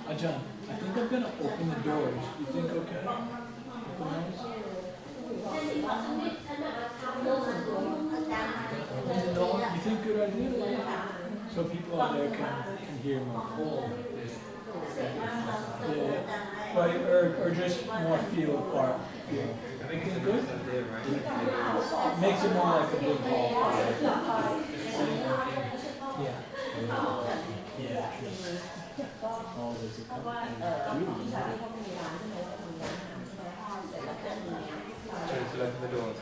Ajahn, I think I'm gonna open the doors. You think okay? Open those? You think good idea? So people out there can hear more cold. Yeah. Or just more feel apart. Feel. You think good? Makes it more like a big ball. Yeah. Yeah. Oh, there's a couple. So open the doors.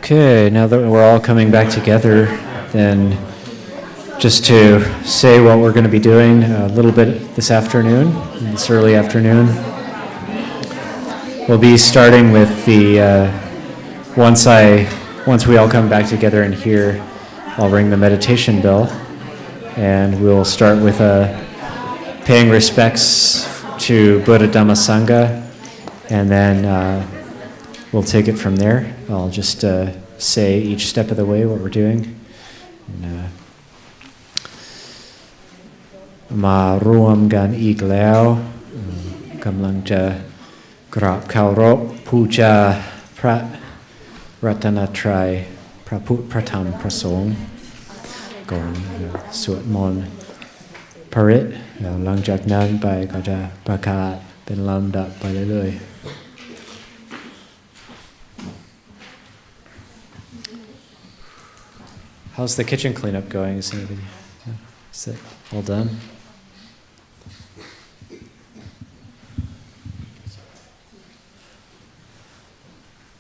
Okay, now that we're all coming back together, then just to say what we're going to be doing a little bit this afternoon, this early afternoon. We'll be starting with the, once we all come back together in here, I'll ring the meditation bell, and we'll start with paying respects to Buddha, Dhamma, Sangha, and then we'll take it from there. I'll just say each step of the way what we're doing. And, มารวมกันอีกแล้วกำลังจะกราบเคารพบูชาพระรัตนตรัยพระพุทธพระธรรมพระสงฆ์ก่อนสวดมนต์พระฤทธิ์แล้วหลังจากนั้นไปก็จะประกาศเป็นลำดับไปเรื่อยๆ How's the kitchen cleanup going? Is anybody? Is it all done?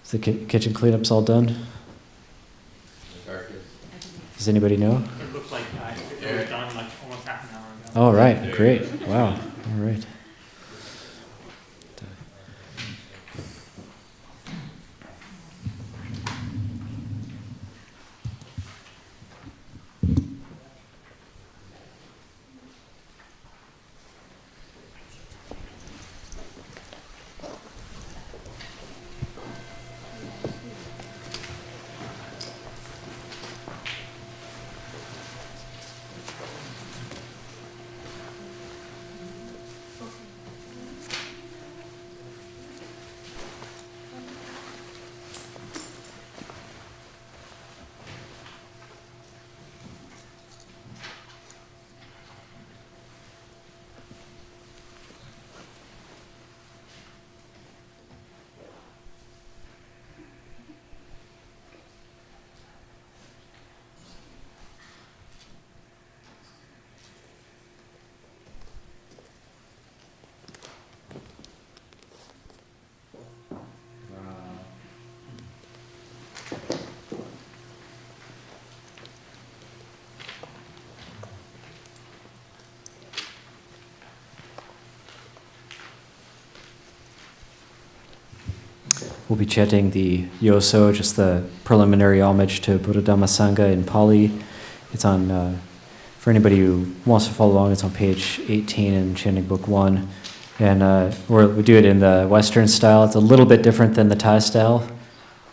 Is the kitchen cleanup's all done? Does anybody know? It looks like it was done like almost half an hour ago. Oh, right. Great. Wow. All right. We'll be chanting the Yoso, just the preliminary homage to Buddha Dhamma Sangha in Pali. It's on, for anybody who wants to follow along, it's on page 18 in Chanting Book 1. And we do it in the Western style. It's a little bit different than the Thai style.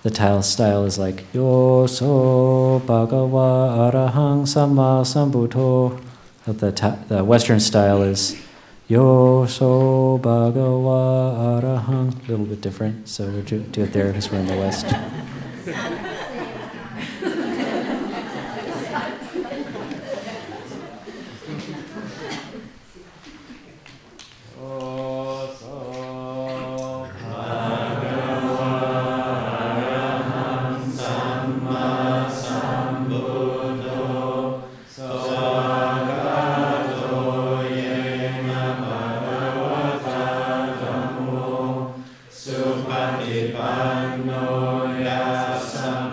The Thai style is like, Yoso Bhagava Arahang Samma Sambuddho. The Western style is, Yoso Bhagava Arahang. A little bit different, so we'll do it there because we're in the West. Supatipanno yasam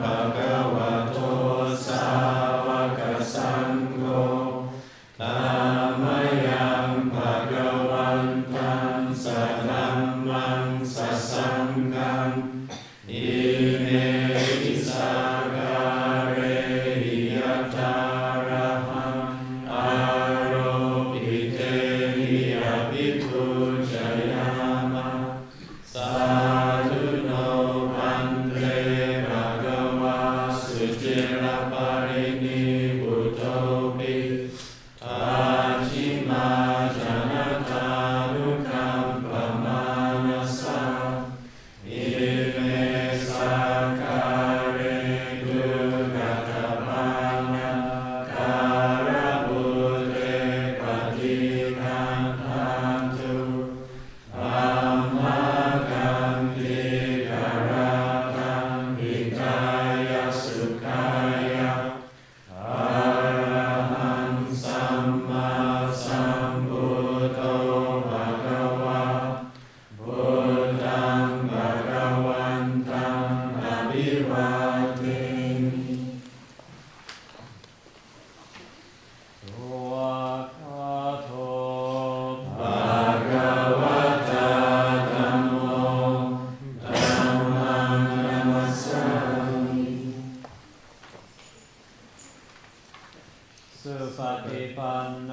สุปฏิปันโน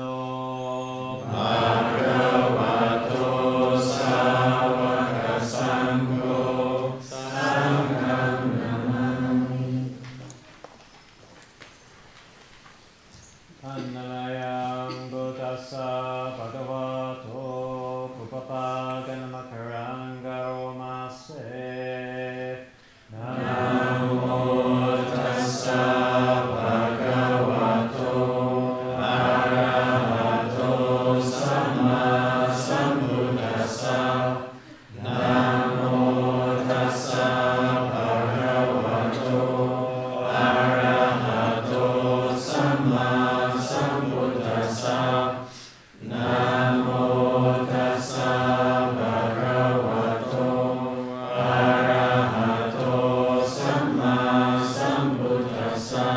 ภะคะวะโต สาวกสังโฆ สังฆังนามามิ อันนามยังบุตัสสะภะคะวะโตปุปปะกะนะมะคะรังกะโรมาเสนะ นะโมตัสสะภะคะวะโต อะระหะโต สัมมาสัมพุทธัสสะ นะโมตัสสะภะคะวะโต อะระหะโต สัมมาสัมพุทธัสสะ นะโมตัสสะภะคะวะโต อะระหะโต สัมมาสัมพุทธัสสะ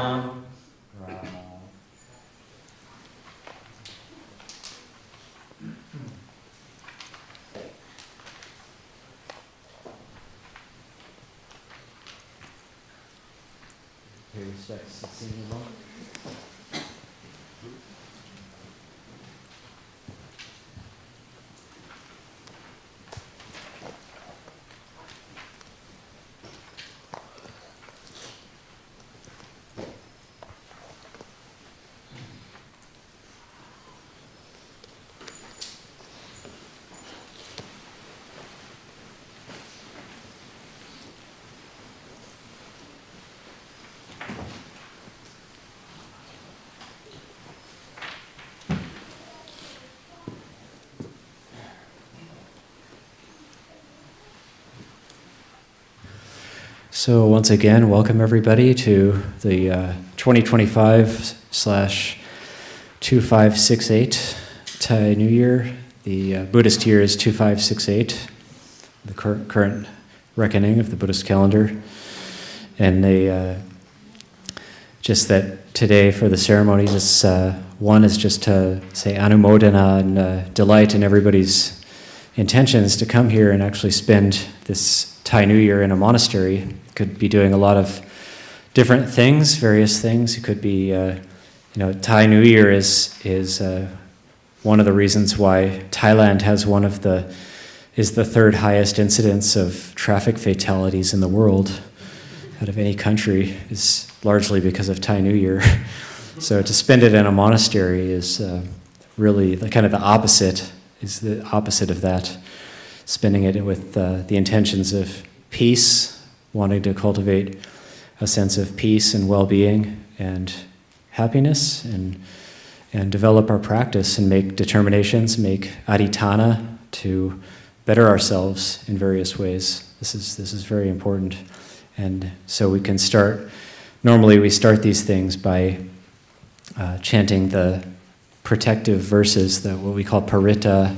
So once again, welcome everybody to the 2025/2568 Thai New Year. The Buddhist year is 2568, the current reckoning of the Buddhist calendar. And just that today for the ceremonies, it's, one is just to say anumodana and delight in everybody's intentions to come here and actually spend this Thai New Year in a monastery. Could be doing a lot of different things, various things. It could be, Thai New Year is one of the reasons why Thailand has is the third highest incidence of traffic fatalities in the world out of any country, is largely because of Thai New Year. So to spend it in a monastery is really kind of the opposite of that. Spending it with the intentions of peace, wanting to cultivate a sense of peace and well-being and happiness, and develop our practice and make determinations, make adhitthana to better ourselves in various ways. This is very important. And so we can normally we start these things by chanting the protective verses, what we call paritta,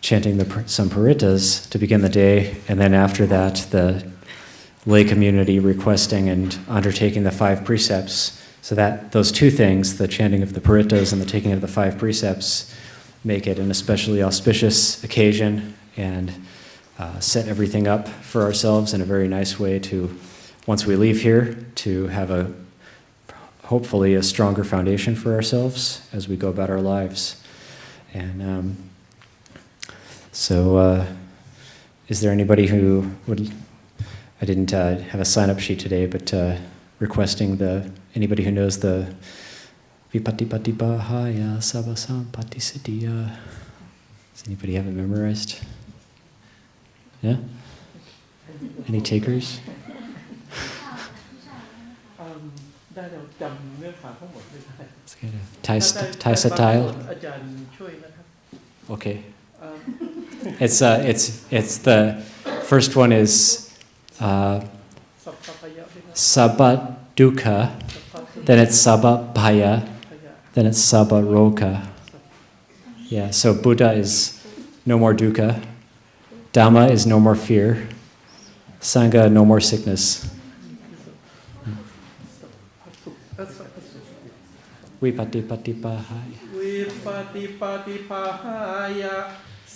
chanting some parittas to begin the day, and then after that the lay community requesting and undertaking the 5 precepts. So that those two things, the chanting of the parittas and the taking of the 5 precepts, make it an especially auspicious occasion and set everything up for ourselves in a very nice way to, once we leave here, to have hopefully a stronger foundation for ourselves as we go about our lives. And so is there anybody who would, I didn't have a sign-up sheet today, but requesting anybody who knows the Vipatipatipahaya Savasampatisiddhya. Does anybody have it memorized? Yeah? Any takers? ได้เราจำเนื้อหาทั้งหมดไม่ได้ It's kind of Thai style. อาจารย์ช่วยนะครับ Okay. It's the first one is สัพพยะวินาศ Sabba Dukkha, then it's Sabba Bhaya, then it's Sabba Roka. Yeah, so Buddha is no more dukkha, Dhamma is no more fear, Sangha no more sickness. Vipatipatipahaya. วิปติปฏิภาหายะ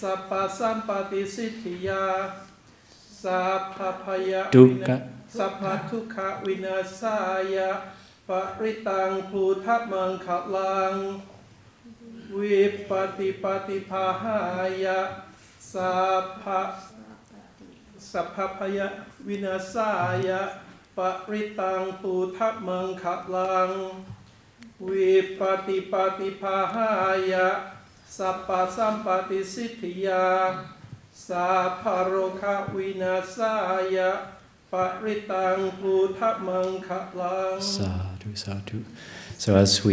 สัพพสัมปติสิทธิยาสัพพพยะ Dukkha. สัพพทุกขวินาศายะ ปริตังภูทัมังขลังวิปติปฏิภาหายะสัพพะสัพพพยวินาศายะปริตังภูทัมังขลังวิปติปฏิภาหายะสัพพะสัมปติสิทธิยาสัพพะโรคะวินาศายะปริตังภูทัมังขลัง Sadhu, sadhu. So as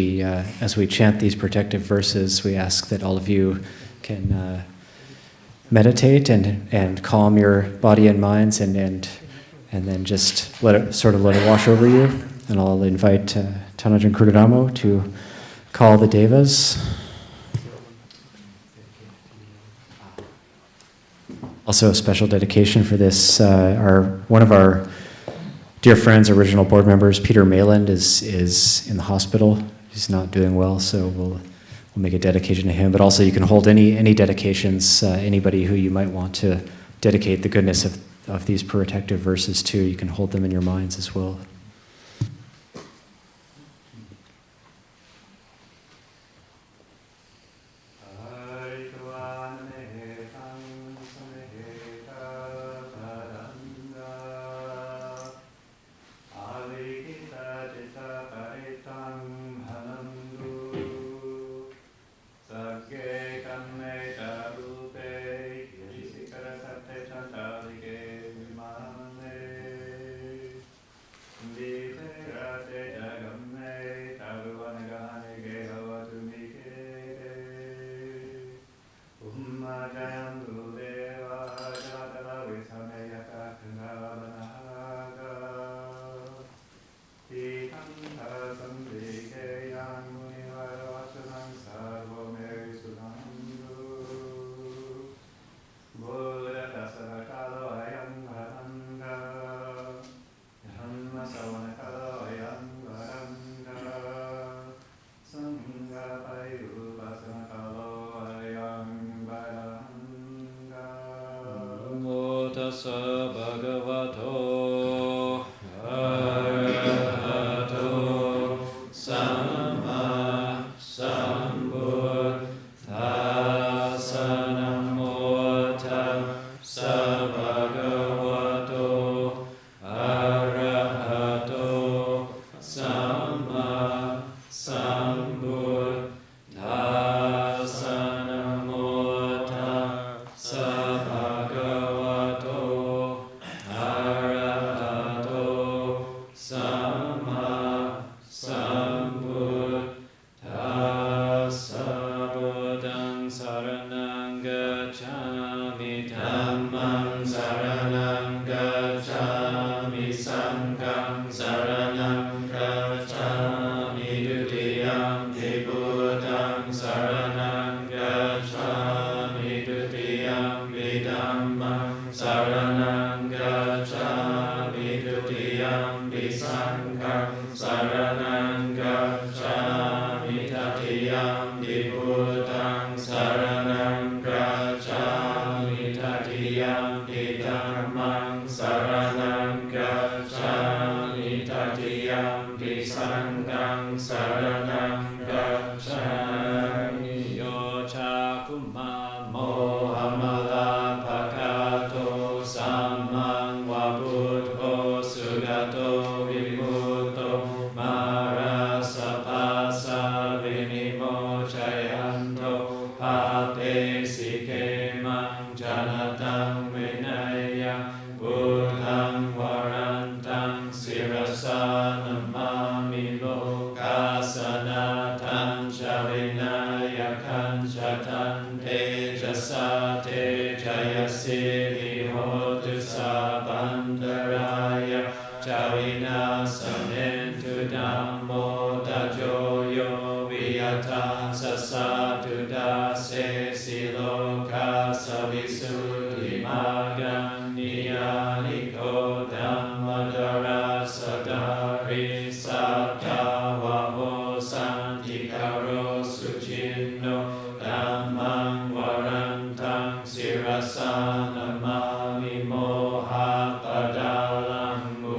we chant these protective verses, we ask that all of you can meditate and calm your body and minds, and then just let it wash over you. And I'll invite Tanajan Kurduramo to call the devas. Also, a special dedication for this. One of our dear friends, original board members, Peter Mayland, is in the hospital. He's not doing well, so we'll make a dedication to him. But also, you can hold any dedications, anybody who you might want to dedicate the goodness of these protective verses to. You can hold them in your minds as well.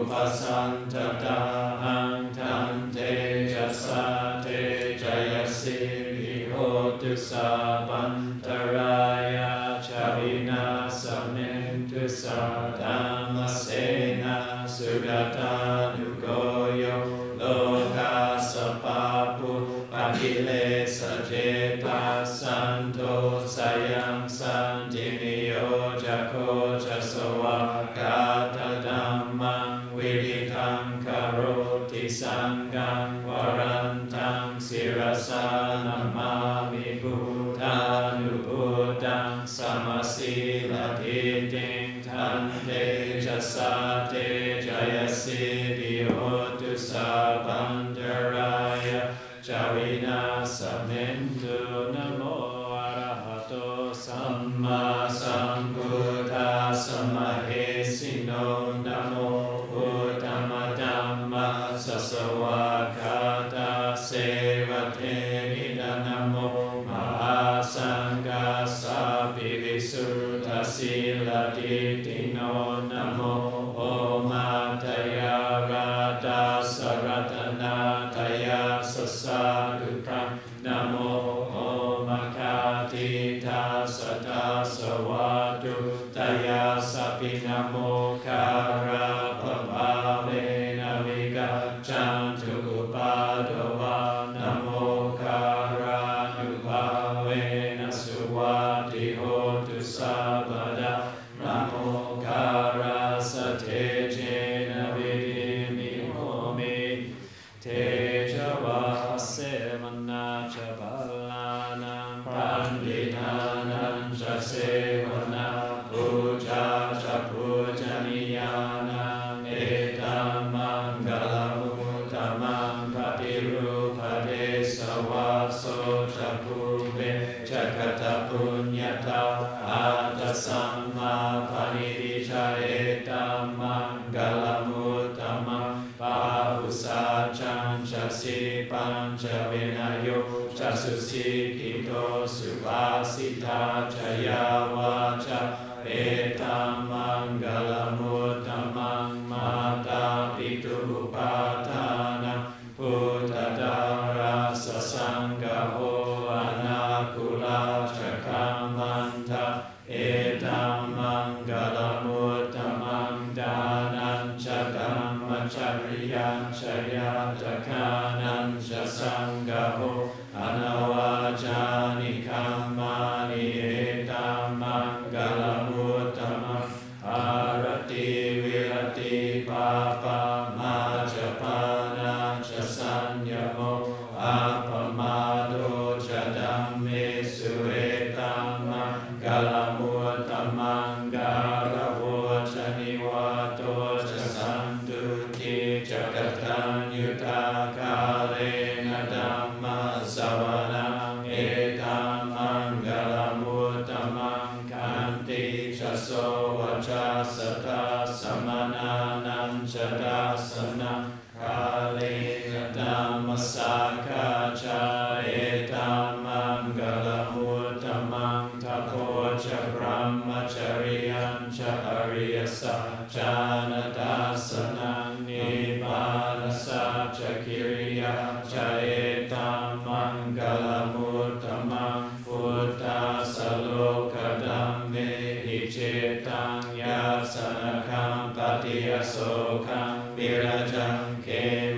Upasanta dahang tante กิเลสเจตาสันโตสยังสันตินิโยจะโคจะสวากาตดัมมังวิริทังคโรติสังฆังวรันตังศิรสานามามิพุทธานุพุทธังสมสีลทิติงทันเตจะสาเตจยสิริโหตุสัพพันตรายะจาวินาสเมนตุนะโมอะระหะโตสัมมาสัมพุทธัสสะมะเหสิโนนะโมพุทธมธัมมัสสะสวากาตาเสวะเทนิดานะโมมหาสังฆาสาปิวิสุทธสีลติติโนนะโมโอมาทยาราตาสรัตนาทยาสสาดุพระนะโมโอมาคาติทาสตาสวาตุตยาสัพพินะโมคาราภวาเวนะวิกัจจันตุอุปาโดวานะโมคารานุภาเวนะสุวัติโหตุสัพพดานะโมคาราสเทเจนะวิริมิโหมิเทจวาเสมนาจบาลานังปันดิธานังจะเสวนาปูชาจะปูชนียานังเอตัมมังกลมุตตมังปฏิรูปเดสวาโสจะภูเบจะกตปุญญาตาอาตสัมมาปณิดิชาเอตัมมังกลมุตตมังปาหุสาจังจะสิปัญจเวนโยจะสุสิกิโตสุภาสิทาจยาวาจาเอตัมมังกลมุตตมังมาตาปิตุปาทานังพุทธดาราสสังฆโหอนาคุลาจะคัมมันทาเอตัมมังกลมุตตมังดานัญจกัมมจริยัญชยาตคานัญจสังฆโหอนาวาจานิคัมมานิเอตัมมังกลมุตตมังอารติวิรติปาปามาจปานาจะสัญญโมอาปมาโดจะดัมเมสุเอตัมมังกลมุตตมังการโวจะนิวาโตจะสันตุติจะกตัญญูตากาเลนะธัมมสวนังเอตัมมังกลมุตตมังคันติจะโสวจัสสตาสมนานัญจดัสสนะกาเลนะธัมมสาคาจาเอตัมมังกลมุตตมังทัพโพจะพรหมจริยัญจะอริยสัจจานตัสสนังนิพพานสัจจะกิริยาจะเอตัมมังกลมุตตมังพุทธาสโลกดัมเมหิเจตังยาสนคัมปฏิยโสคังปิรจังเข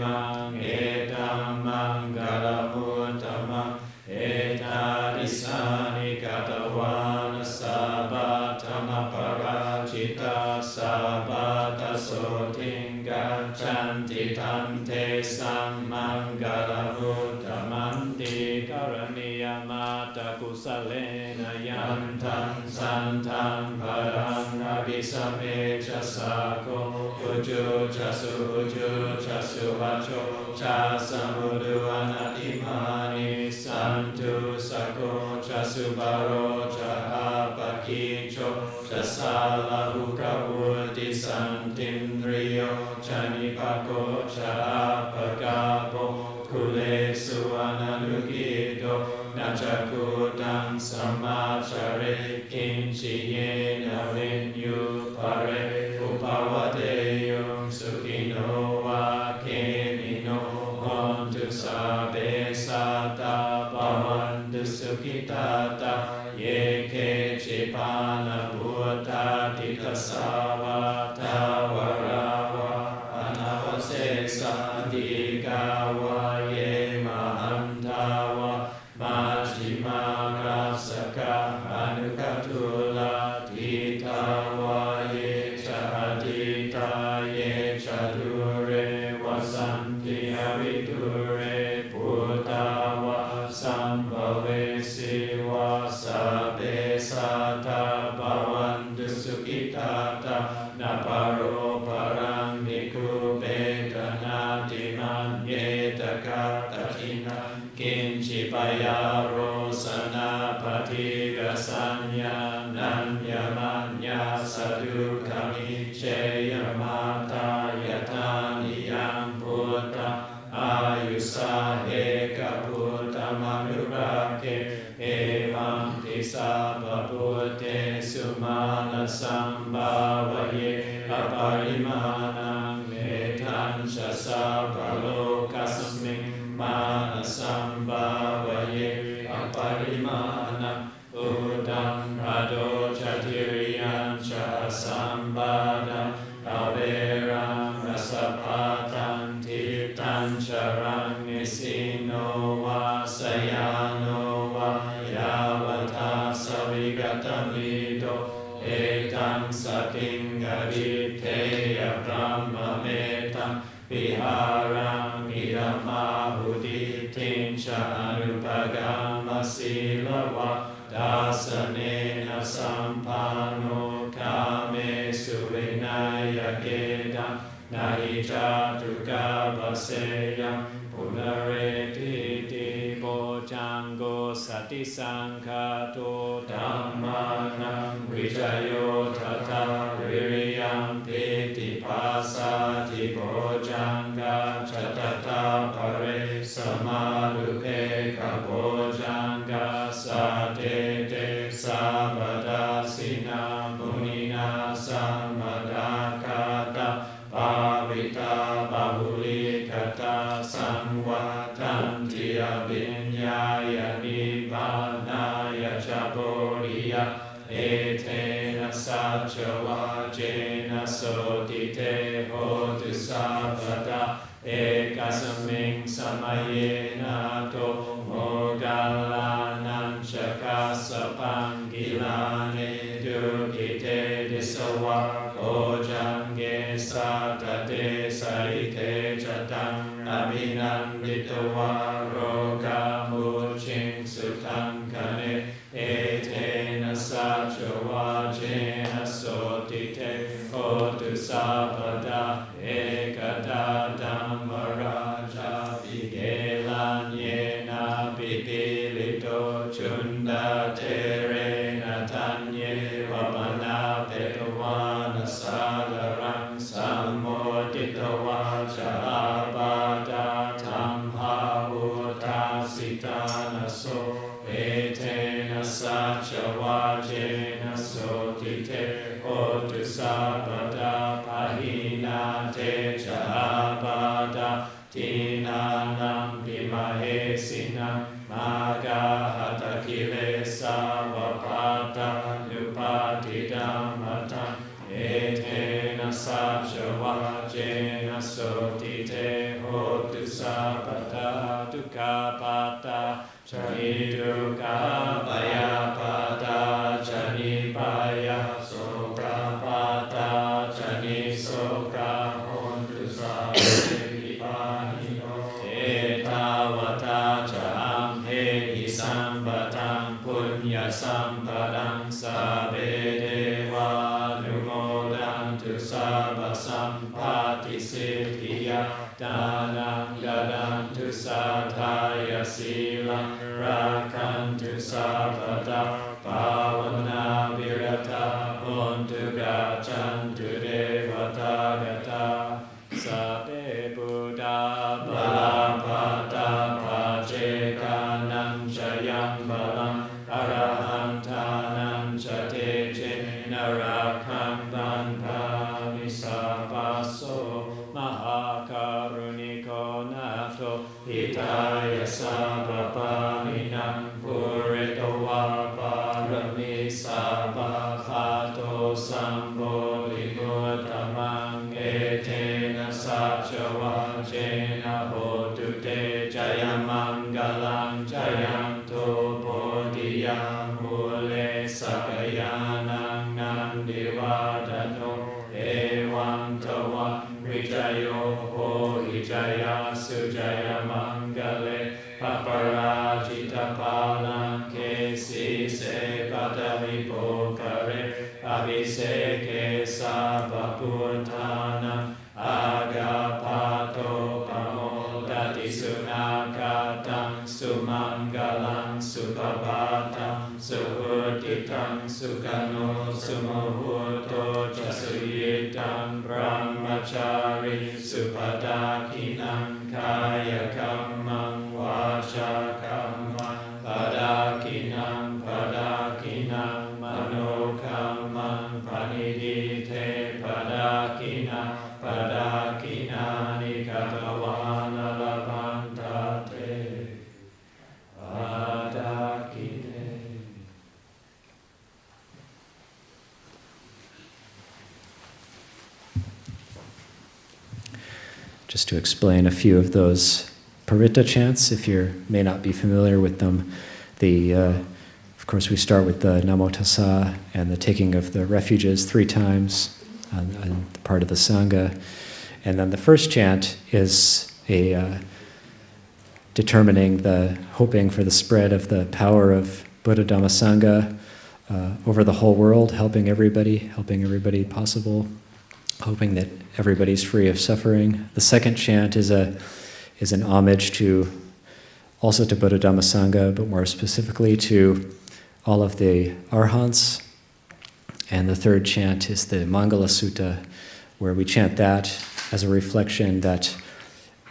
มังเอตัมมังกลมุตตมังเอตาดิสานิกตวานสัพพะธรรมปราชิตาสัพพะตโสทิงกัจจันติทันเทสัมมังกลมุตตมังติกรณียมาตกุสเลนะยันทังสันทังพรังอภิสเมจะสาโกอุจุจะสุอุจุจะสุวัจโจจะสมุดุอนาติมานิสันตุสโกจะสุบาโรจะอาปะกิโจจะสาลาหุกะวุติสันตินริโยจะนิปะโกจะอาปะกาโปคุเลสุอนานุกิโตนาจักขุตังสัมมาจาริกินจิเยนะเวนยุปะเรอุปาวะเตยุงสุขิโนวาเคมิโนหอนตุสาเบสัตตาปวันตุสุขิตาตาเยเคจิปานะพุทธาติตัสสาวะทาวราวะอนา เสสาติกาวะเยมหันทาว เยตกะตะทินะกินจิปยาโรสนาปฏิกสัญญานัญญมัญญาสดุขมิเชยมาตายตานิยังพุทธอายุสาเอกพุทธมนุรักเกเอวังติสาปพุทเตสุมาณสัมบาวเยอปริมาณังเมทัญชะสาปโลกัสมิงมาณสัมบาวเยอปริมาณังอุดัมพโดจติริยัญชะสัมบาดังอเวรังรัสภาตันทิตัญชรังนิสิโนวาสยาโนวายาวทาสวิกตมิโตเอตังสติงกริเทยพรหมเมตังวิหารังอิรมาหุติทินชานุปกามสีลวะดาสเนนะสัมปันโนกาเมสุวินัยเกตังนาหิจาตุกาปเสยังปุณเรติติโปจังโกสติสังฆาโตธัมมานังวิจโยทัตถาวิริยังปิติปัสสะทิโปจังกาชัตตาภเรสมาลุเพกโปจังกาสัตเตเตสัพพดาสินามุนินาสัมมดาคาตาปาวิตาบาหุลิกตาสังวัตันติอภิญญายานิบานายาจาโพริยาเอเทนะสัจจวาเจนะโสติเตโหตุสัพพตาเอกสมิงสมัยนาโตโมกัลลานัญชกัสสะปังกิลาเนตุกิเตดิสวะโอจังเกสัตเตสริเตจตังอภินันดิตวะโรกามุชิงสุทังคะเนเอเทนะสัจจวาเจนะโสติเตโหตุสัพพตาเอกตาธัมมราชาปิเกลันเยนะปิปิลิโตชุนดาเทเรนะทันเยวปนาเปตวานะสาดรังสัมโมทิตวาชาปาตาธัมภาวุตาสิตานะโสเอเทนะสัจจวาเจนะโสติเตโหตุสัพพตาภาหินาเตชะปาตาทินานังปิมเหสินังมากาหัตกิเลสาวปาตานุปาติดัมมตังเอเทนะสัจจวาเจนะโสติเตโหตุสัพพตาทุกขาปาตาชนิทุกขาปยาปาตาชนิปยาโสกาปาตาชนิโสกาโหตุสัพเพปิปานิโนเอตาวตาจัมเพหิสัมปตังปุญญสัมปดังสัพเพเทวานุโมดันตุสัพพสัมปติสิทธิยาทานังกดันตุสัทธายสีลังรักขันตุสัพพตาภาวนาวิรตาโหนตุกัจจันตุเทวตากตาสัพเพปุตตาบาลาภาตาภาเจกานัญชยังบาลังอรหันทานัญชเตเจนรักขังตันทามิสัพพโสมหาการุณิโกนาโตหิตายะสัพพปานินังปุเรตวาปารมิสัพพะคาโตสัมโพธิมุตตมังเอเทนะสัจจวาเจนะโหตุเตจยมังกลังจยันโตโพธิยามุเลสักยานังนันดิวาดโนเอวังทวังวิจโยโหหิจยาสุจยมังกเลปปราจิตปาลังเกสีเสปัตวิโภคเรอภิเสเกสัพพุทธานังอากาปาโตปโม sunakatam sumangalam supavatam suhuditam sukano sumuhuto chasuyitam brahmachari supadakinam kaya kammam vacha kammam padakinam manokamam panidite padakinani katavana lapantate padakine. Just to explain a few of those Parita chants, if you may not be familiar with them, of course we start with the Namo Tassa and the taking of the refuges 3 times on the part of the Sangha. And then the first chant is hoping for the spread of the power of Buddha Dhamma Sangha over the whole world, helping everybody possible, hoping that everybody's free of suffering. The second chant is an homage also to Buddha Dhamma Sangha, but more specifically to all of the Arhants. And the third chant is the Mangala Sutta, where we chant that as a reflection that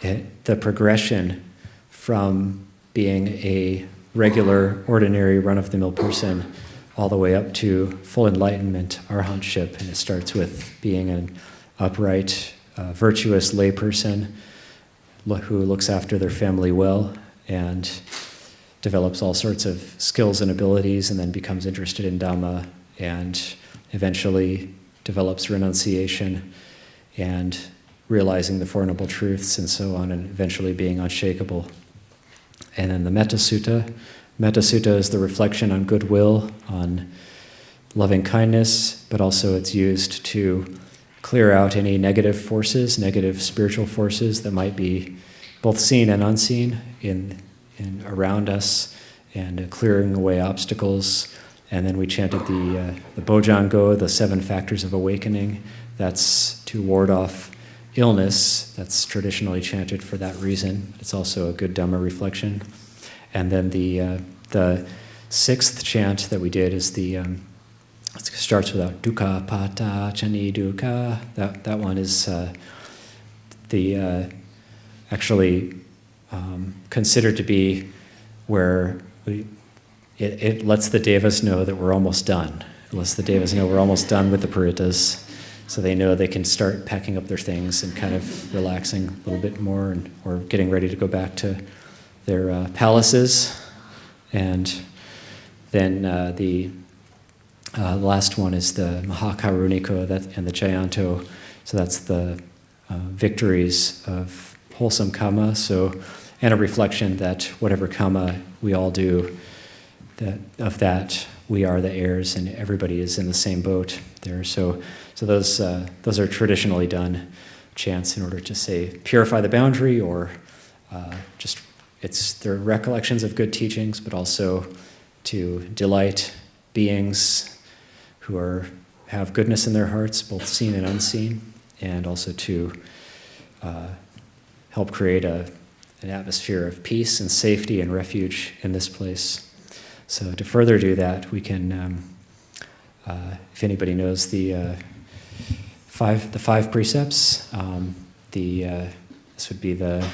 the progression from being a regular, ordinary, run-of-the-mill person all the way up to full enlightenment, arhantship, and it starts with being an upright, virtuous layperson who looks after their family well and develops all sorts of skills and abilities, and then becomes interested in Dhamma and eventually develops renunciation and realizing the Four Noble Truths and so on, and eventually being unshakable. And then the Metta Sutta. Metta Sutta is the reflection on goodwill, on loving kindness, but also it's used to clear out any negative forces, negative spiritual forces that might be both seen and unseen in around us, and clearing away obstacles. And then we chanted the Bojjhanga, the 7 factors of awakening. That's to ward off illness. That's traditionally chanted for that reason. It's also a good Dhamma reflection. And then the 6th chant that we did is it starts without dukkha pata chani dukkha. That one is actually considered to be where it lets the devas know that we're almost done. It lets the devas know we're almost done with the paritas, so they know they can start packing up their things and kind of relaxing a little bit more, or getting ready to go back to their palaces. And then the last one is the Mahakaruniko and the Jayanto. So that's the victories of wholesome karma. And a reflection that whatever karma we all do, that we are the heirs, and everybody is in the same boat there. So those are traditionally done chants in order to say purify the boundary, or they're recollections of good teachings, but also to delight beings who have goodness in their hearts, both seen and unseen, and also to help create an atmosphere of peace and safety and refuge in this place. So to further do that, we can, if anybody knows the 5 precepts, this would be the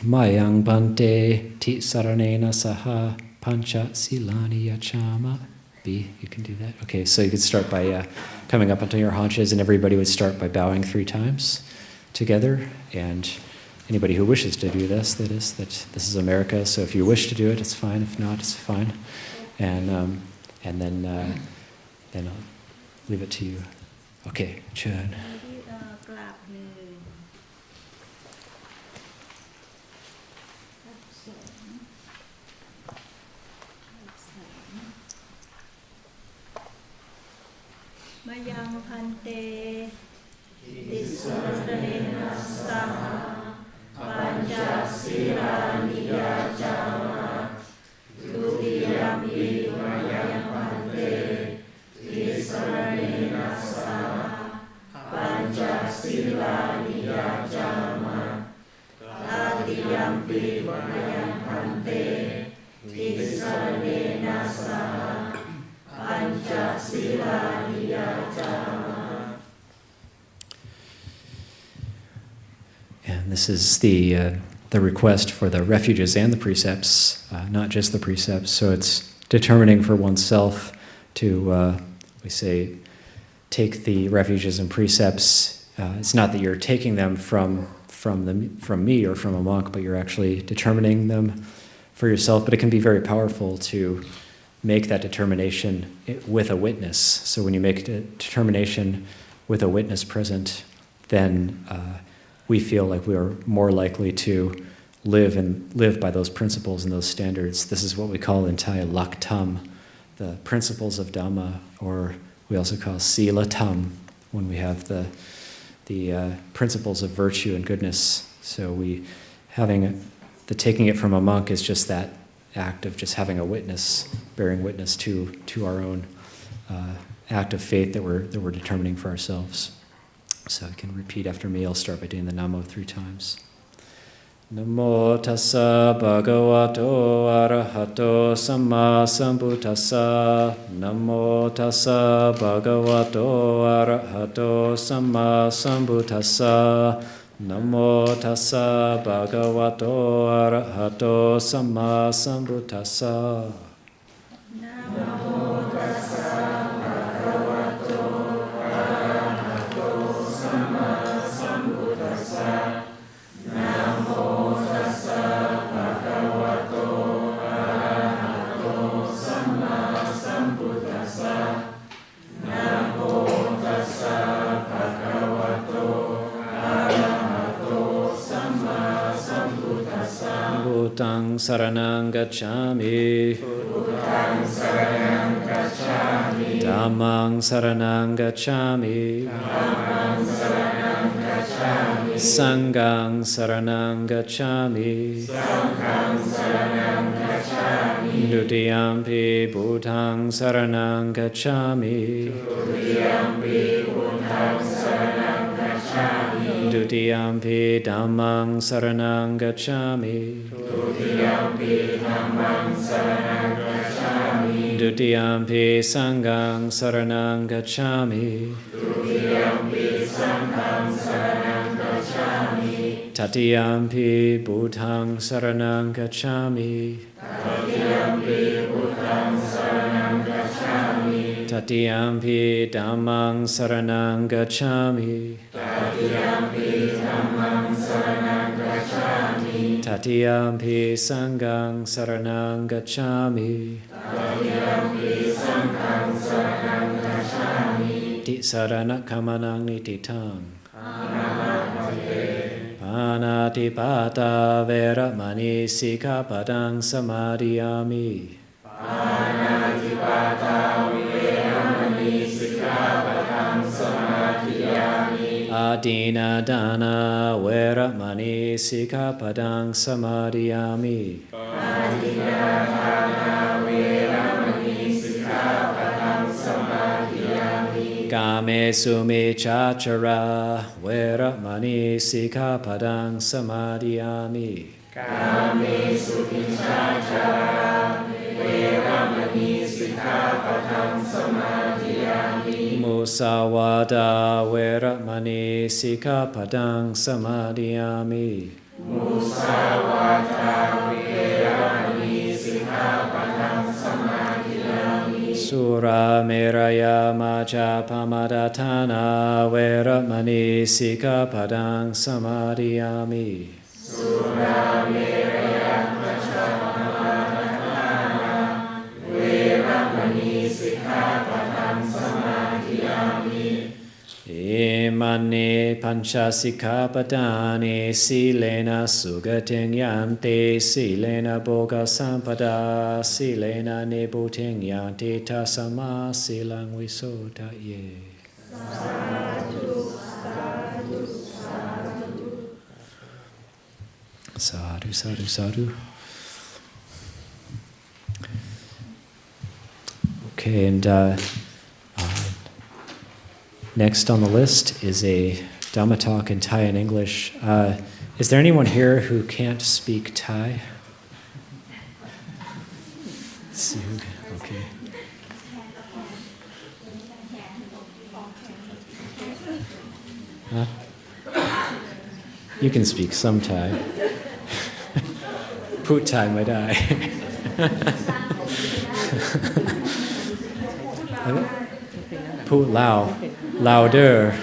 Mayang Bante Ti Saranena Saha Pancha Silani Yachama. B, you can do that. Okay, so you could start by coming up onto your haunches, and everybody would start by bowing 3 times together. And anybody who wishes to do this, this is America, so if you wish to do it, it's fine. If not, it's fine. And then I'll leave it to you. Okay, Chun. Mayang Pante Tisarena Saha Pancha Sila Niyajama Dutiyampi Mayang Pante Tisarena Saha Pancha Sila Niyajama Tatiyampi mayam pante tisarnena saha pancha sila niyajama. And this is the request for the refuges and the precepts, not just the precepts. So it's determining for oneself to, we say, take the refuges and precepts. It's not that you're taking them from me or from a monk, but you're actually determining them for yourself. But it can be very powerful to make that determination with a witness. So when you make a determination with a witness present, then we feel like we are more likely to live by those principles and those standards. This is what we call in Thai laktam, the principles of Dhamma, or we also call sila tam, when we have the principles of virtue and goodness. So taking it from a monk is just that act of just having a witness, bearing witness to our own act of faith that we're determining for ourselves. So you can repeat after me. I'll start by doing the Namo 3 times. Namo tassa bhagavato arahato samma sambuddhassa. Namo tassa bhagavato arahato samma sambuddhassa. Namo tassa bhagavato arahato samma sambuddhassa. Namo tassa bhagavato arahato samma sambuddhassa. Namo tassa bhagavato arahato samma sambuddhassa. Namo tassa bhagavato arahato samma sambuddhassa. Bhutang saranang gacchami. Buddhang saranang gacchami. Dhammang saranang gacchami. Dhammang saranang gacchami. Sanghang saranang gacchami. Sanghang saranang gacchami. Dutiyampi Bhutang saranang gacchami. Dutiyampi buddhang saranang gacchami. Dutiyampi Dhammang saranang gacchami. Dutiyampi dhammang saranang gacchami. Dutiyampi Sanghang saranang gacchami. Dutiyampi sanghang saranang gacchami. Tatiyampi Bhutang saranang gacchami. Tatiyampi buddhang saranang gacchami. Tatiyampi Dhammang saranang gacchami. Tatiyampi dhammang saranang gacchami. Tatiyampi Sanghang saranang gacchami. Tatiyampi sanghang saranang gacchami. Tisarana kamanang nititang. Anamate. Panatipata veramani sikapadang samadhiyami. Panatipata veramani sikkhapadang samadhiyami. Adina dana veramani sikapadang samadhiyami. Adinadhana veramani sikkhapadang samadhiyami. Kame sumechachara veramani sikapadang samadhiyami. Kame sukhicachara veramani sikkhapadang samadhiyami. Musawada veramani sikapadang samadhiyami. Musawada veramani sikkhapadang samadhiyami. Sura meraya maja pamadatana veramani sikapadang samadhiyami. Sura meraya macapamadana veramani sikkhapadang samadhiyami. Imani pancha sikapadani silena sugating yante silena boga sampada silena nibuting yante tasama silang visota ye. Sadhu, sadhu, sadhu. Okay, and next on the list is a Dhamma talk in Thai and English. Is there anyone here who can't speak Thai? Okay. Huh? You can speak some Thai. Put Thai might I. Put Lao. Louder.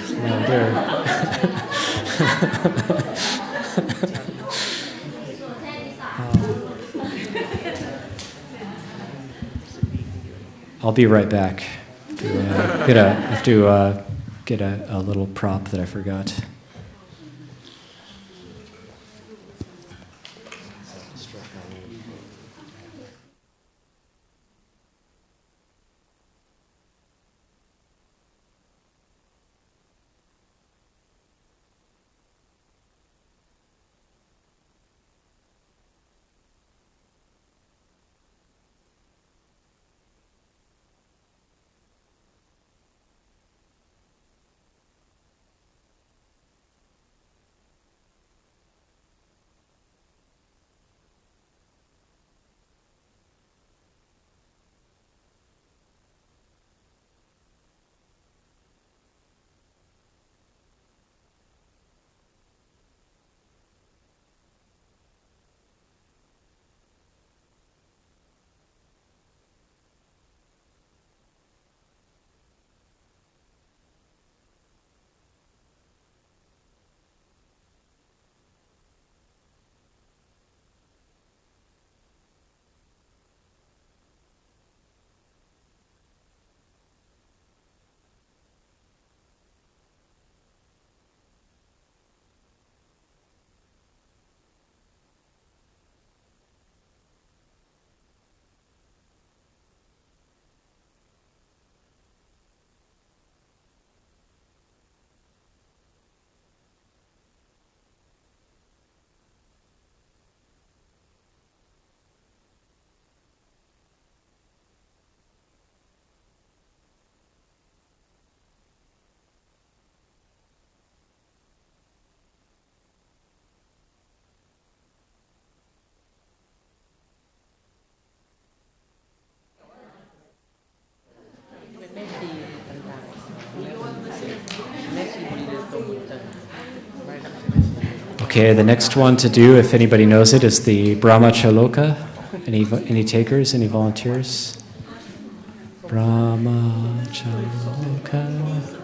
I'll be right back. I have to get a little prop that I forgot. Okay, the next one to do, if anybody knows it, is the Brahmachaloka. Any takers? Any volunteers? Brahmachaloka.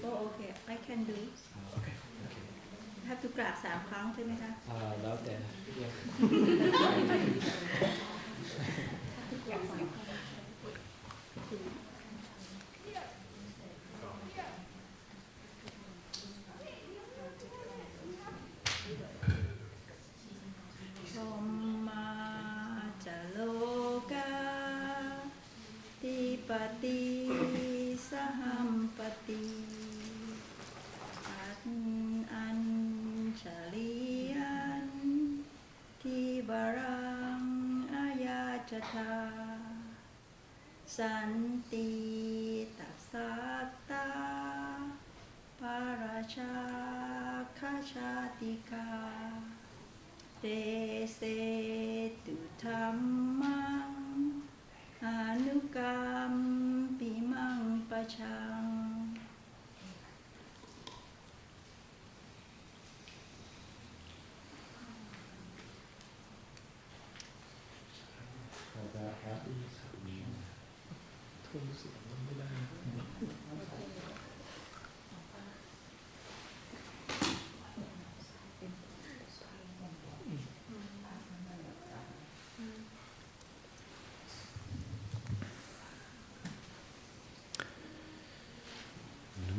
Oh, okay. I can do. Okay. Have to กราบ3 ครั้งใช่ไหมคะ แล้วแต่ ชมมาจะโลกาติปติสหัมปติอัญชลียันทิบารังอายาจทาสันติตัสสัตตาปาราชาคชาติกาเตเสตุธัมมังอนุกรรมปิมังปะชัง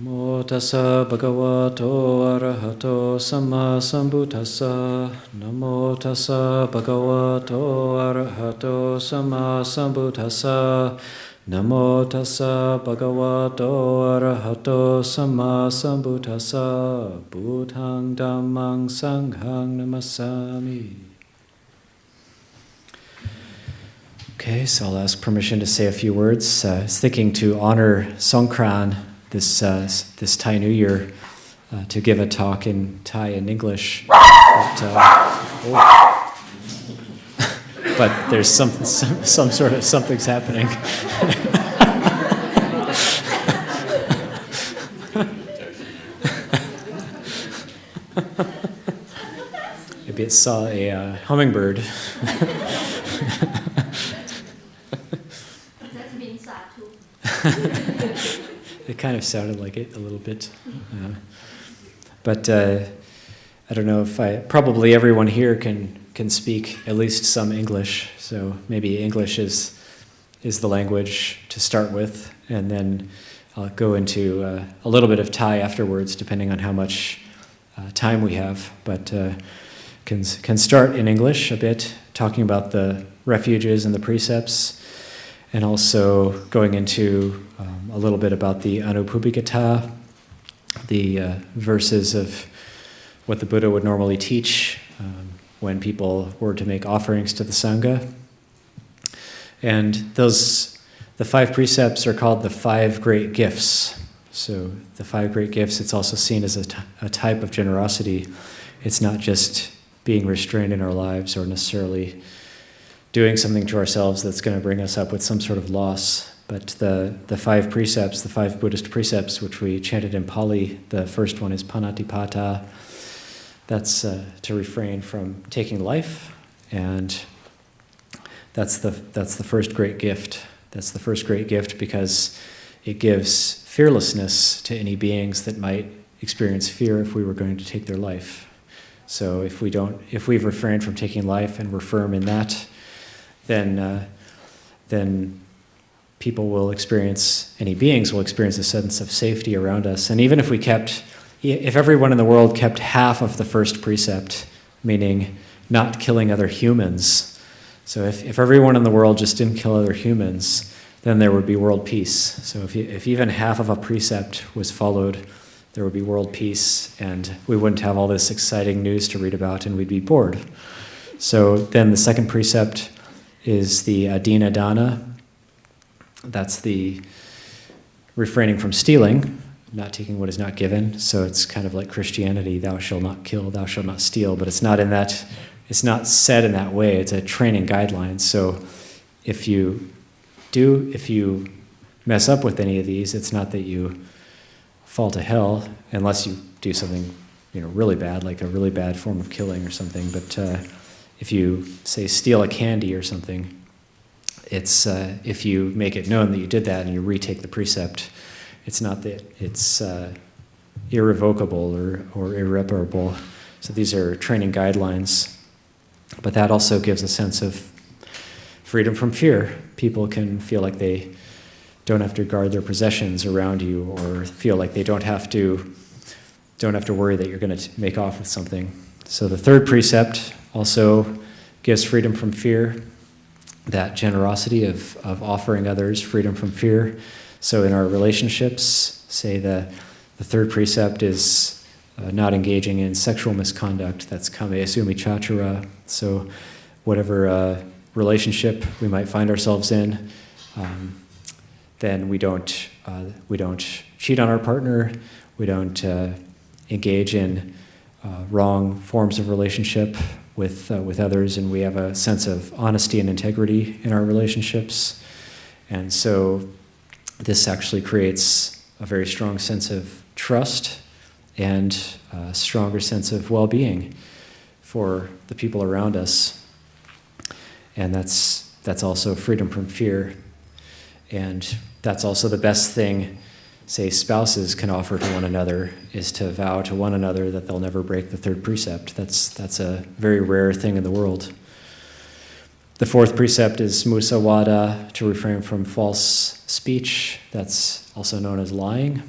โมตัสสะภะคะวะโตอะระหะโตสัมมาสัมพุทธัสสะนะโมตัสสะภะคะวะโตอะระหะโตสัมมาสัมพุทธัสสะ Namo tassa bhagavato arahato samma sambuddhassa buddhang dhammang sanghang namasami. Okay, so I'll ask permission to say a few words. I was thinking to honor Songkran this Thai New Year to give a talk in Thai and English. But there's some sort of something's happening. Maybe it saw a hummingbird. That's been sad too. It kind of sounded like it a little bit. But I don't know if probably everyone here can speak at least some English, so maybe English is the language to start with, and then I'll go into a little bit of Thai afterwards, depending on how much time we have, but can start in English a bit, talking about the refuges and the precepts, and also going into a little bit about the Anupubhikata, the verses of what the Buddha would normally teach when people were to make offerings to the Sangha. And the 5 precepts are called the 5 great gifts. So the 5 great gifts, it's also seen as a type of generosity. It's not just being restrained in our lives or necessarily doing something to ourselves that's going to bring us up with some sort of loss. But the 5 precepts, the 5 Buddhist precepts, which we chanted in Pali, the first one is panatipata. That's to refrain from taking life, and that's the first great gift. That's the first great gift because it gives fearlessness to any beings that might experience fear if we were going to take their life. So if we've refrained from taking life and we're firm in that, then people will experience, any beings will experience a sense of safety around us. And even if everyone in the world kept half of the first precept, meaning not killing other humans, so if everyone in the world just didn't kill other humans, then there would be world peace. So if even half of a precept was followed, there would be world peace, and we wouldn't have all this exciting news to read about, and we'd be bored. So then the second precept is the adina dana. That's the refraining from stealing, not taking what is not given. So it's kind of like Christianity, thou shalt not kill, thou shalt not steal, but it's not said in that way. It's a training guideline. So if you mess up with any of these, it's not that you fall to hell, unless you do something, really bad, like a really bad form of killing or something. But if you, say, steal a candy or something, it's if you make it known that you did that and you retake the precept, it's not that it's irrevocable or irreparable. So these are training guidelines. But that also gives a sense of freedom from fear. People can feel like they don't have to guard their possessions around you, or feel like they don't have to worry that you're going to make off with something. So the third precept also gives freedom from fear, that generosity of offering others freedom from fear. So in our relationships, say the third precept is not engaging in sexual misconduct. That's kame sumichachara. So whatever relationship we might find ourselves in, then we don't cheat on our partner. We don't engage in wrong forms of relationship with others, and we have a sense of honesty and integrity in our relationships. And so this actually creates a very strong sense of trust and a stronger sense of well-being for the people around us. And that's also freedom from fear. And that's also the best thing, say, spouses can offer to one another, is to vow to one another that they'll never break the third precept. That's a very rare thing in the world. The fourth precept is musawada, to refrain from false speech. That's also known as lying.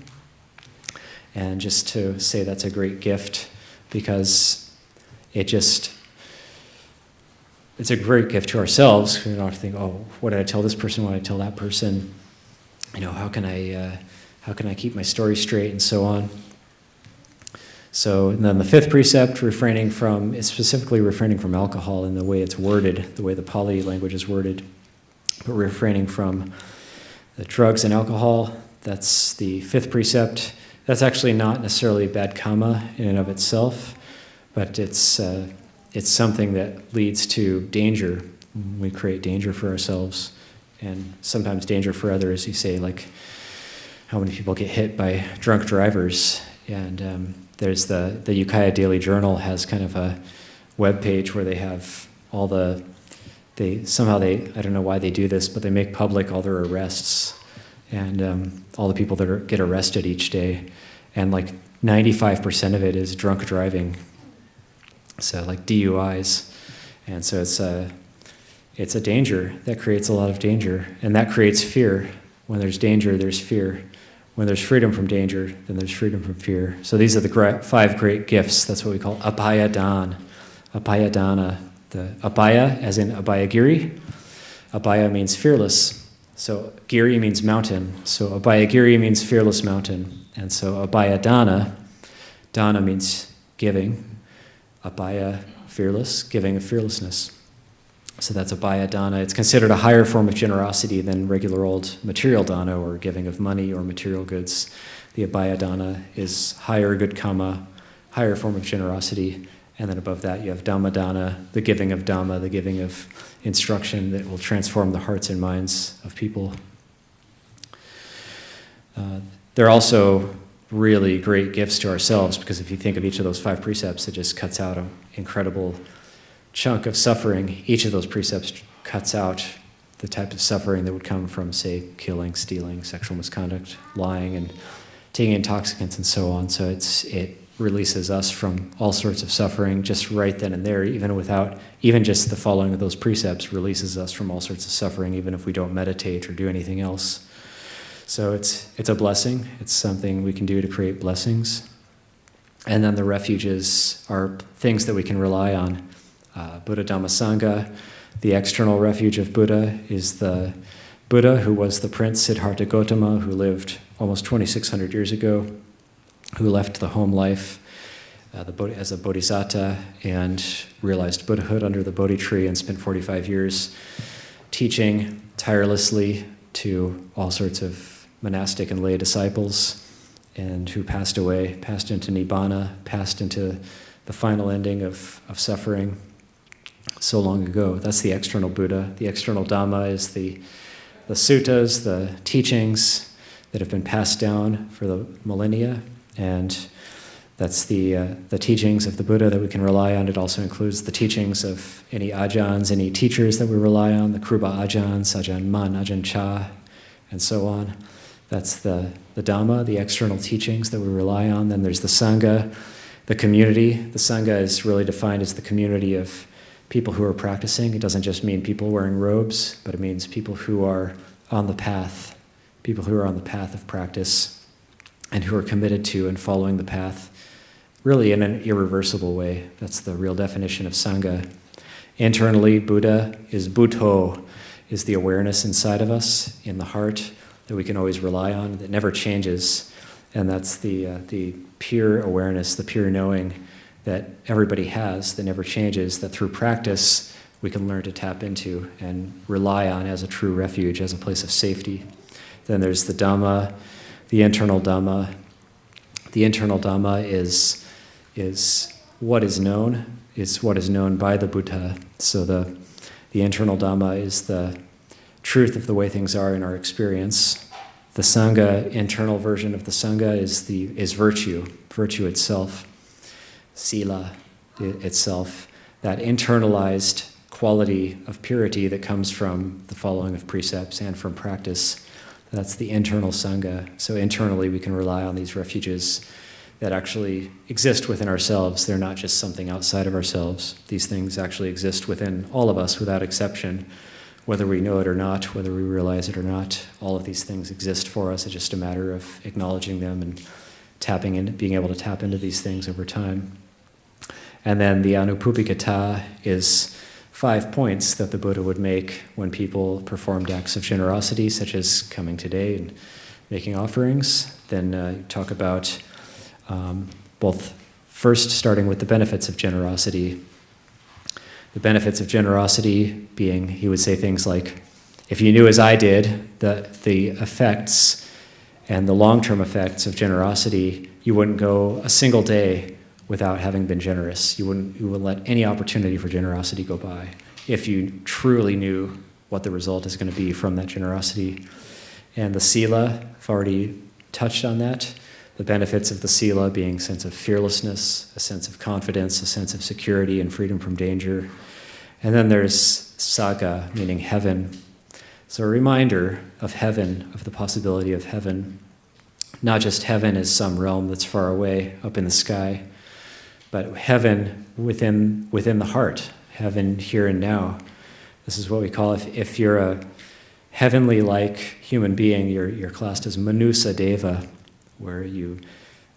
And just to say that's a great gift, because it's a great gift to ourselves. We don't have to think, oh, what did I tell this person, what did I tell that person? how can I keep my story straight, and so on. So, and then the fifth precept, is specifically refraining from alcohol in the way it's worded, the way the Pali language is worded, but refraining from the drugs and alcohol. That's the fifth precept. That's actually not necessarily bad karma in and of itself, but it's something that leads to danger. We create danger for ourselves, and sometimes danger for others. You say, like, how many people get hit by drunk drivers? And there's the Ukiah Daily Journal has kind of a web page where they have all I don't know why they do this, but they make public all their arrests and all the people that get arrested each day. And like 95% of it is drunk driving. So like DUIs. And so it's a danger. That creates a lot of danger. And that creates fear. When there's danger, there's fear. When there's freedom from danger, then there's freedom from fear. So these are the 5 great gifts. That's what we call Abhayadan. Abhayadana. The Abhaya, as in Abhayagiri. Abhaya means fearless. So Giri means mountain. So Abhayagiri means fearless mountain. And so Abhayadana, Dana means giving. Abhaya, fearless, giving of fearlessness. So that's Abhaya Dana. It's considered a higher form of generosity than regular old material dana or giving of money or material goods. The Abhaya Dana is higher good karma, higher form of generosity. And then above that you have Dhamma Dana, the giving of Dhamma, the giving of instruction that will transform the hearts and minds of people. They're also really great gifts to ourselves, because if you think of each of those 5 precepts, it just cuts out an incredible chunk of suffering. Each of those precepts cuts out the type of suffering that would come from, say, killing, stealing, sexual misconduct, lying, and taking intoxicants and so on. So it releases us from all sorts of suffering just right then and there, even just the following of those precepts releases us from all sorts of suffering, even if we don't meditate or do anything else. So it's a blessing. It's something we can do to create blessings. And then the refuges are things that we can rely on. Buddha Dhamma Sangha, the external refuge of Buddha, is the Buddha who was the Prince Siddhartha Gautama, who lived almost 2,600 years ago, who left the home life as a bodhisattva and realized Buddhahood under the Bodhi tree and spent 45 years teaching tirelessly to all sorts of monastic and lay disciples, and who passed away, passed into Nibbana, passed into the final ending of suffering so long ago. That's the external Buddha. The external Dhamma is the suttas, the teachings that have been passed down for the millennia, and that's the teachings of the Buddha that we can rely on. It also includes the teachings of any ajahns, any teachers that we rely on, the Kruba ajahns, Ajahn Man, Ajahn Cha, and so on. That's the Dhamma, the external teachings that we rely on. Then there's the Sangha, the community. The Sangha is really defined as the community of people who are practicing. It doesn't just mean people wearing robes, but it means people who are on the path, people who are on the path of practice and who are committed to and following the path, really in an irreversible way. That's the real definition of Sangha. Internally, Buddha is Buddho, is the awareness inside of us, in the heart, that we can always rely on, that never changes. And that's the pure awareness, the pure knowing that everybody has, that never changes, that through practice we can learn to tap into and rely on as a true refuge, as a place of safety. Then there's the Dhamma, the internal Dhamma. The internal Dhamma is what is known by the Buddha. So the internal Dhamma is the truth of the way things are in our experience. The Sangha, internal version of the Sangha is virtue itself, sila itself, that internalized quality of purity that comes from the following of precepts and from practice. That's the internal Sangha. So internally we can rely on these refuges that actually exist within ourselves. They're not just something outside of ourselves. These things actually exist within all of us without exception. Whether we know it or not, whether we realize it or not, all of these things exist for us. It's just a matter of acknowledging them and being able to tap into these things over time. And then the Anupupikata is 5 points that the Buddha would make when people performed acts of generosity, such as coming today and making offerings. Then you talk about both, first starting with the benefits of generosity. The benefits of generosity being, he would say things like, if you knew as I did the effects and the long-term effects of generosity, you wouldn't go a single day without having been generous. You wouldn't let any opportunity for generosity go by if you truly knew what the result is going to be from that generosity. And the sila, I've already touched on that. The benefits of the sila being a sense of fearlessness, a sense of confidence, a sense of security and freedom from danger. And then there's Sangha, meaning heaven. So a reminder of heaven, of the possibility of heaven. Not just heaven as some realm that's far away up in the sky, but heaven within the heart, heaven here and now. This is what we call, if you're a heavenly-like human being, you're classed as Manusa Deva, where you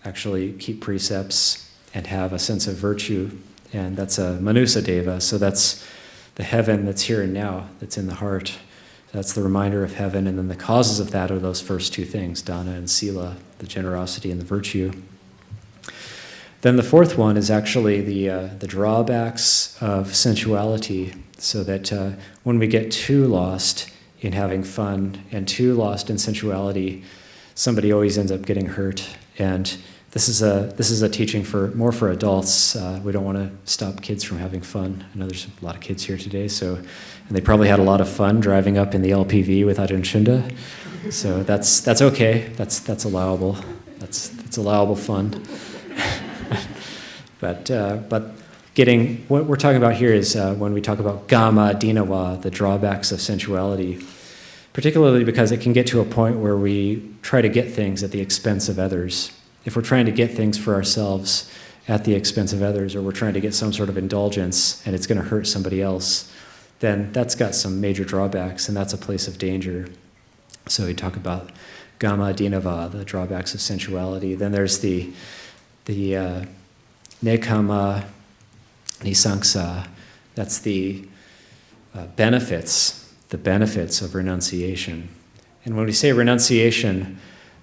actually keep precepts and have a sense of virtue, and that's a Manusa Deva, so that's the heaven that's here and now, that's in the heart. That's the reminder of heaven, and then the causes of that are those first two things, dana and sila, the generosity and the virtue. Then the fourth one is actually the drawbacks of sensuality, so that when we get too lost in having fun and too lost in sensuality, somebody always ends up getting hurt. And this is a teaching more for adults. We don't want to stop kids from having fun. I know there's a lot of kids here today, and they probably had a lot of fun driving up in the LPV with Ajahn Chunda. So that's okay. That's allowable. That's allowable fun. But what we're talking about here is when we talk about gama dinawa, the drawbacks of sensuality, particularly because it can get to a point where we try to get things at the expense of others. If we're trying to get things for ourselves at the expense of others, or we're trying to get some sort of indulgence and it's going to hurt somebody else, then that's got some major drawbacks, and that's a place of danger. So we talk about gama dinava, the drawbacks of sensuality. Then there's the nekama nisangsa, that's the benefits of renunciation. And when we say renunciation,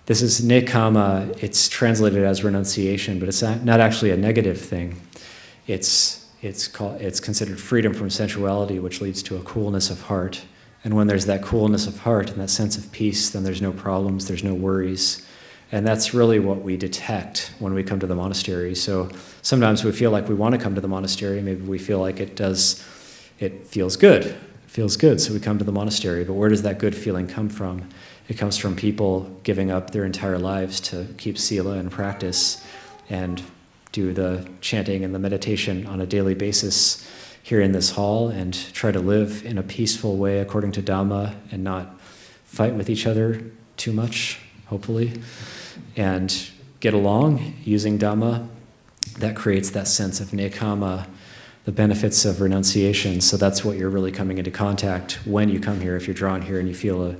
this is nekama, it's translated as renunciation, but it's not actually a negative thing. It's considered freedom from sensuality, which leads to a coolness of heart. And when there's that coolness of heart and that sense of peace, then there's no problems, there's no worries. And that's really what we detect when we come to the monastery. So sometimes we feel like we want to come to the monastery. Maybe we feel like it feels good. It feels good, so we come to the monastery. But where does that good feeling come from? It comes from people giving up their entire lives to keep sila and practice and do the chanting and the meditation on a daily basis here in this hall, and try to live in a peaceful way according to Dhamma and not fight with each other too much, hopefully, and get along using Dhamma. That creates that sense of nekama, the benefits of renunciation. So that's what you're really coming into contact when you come here. If you're drawn here and you feel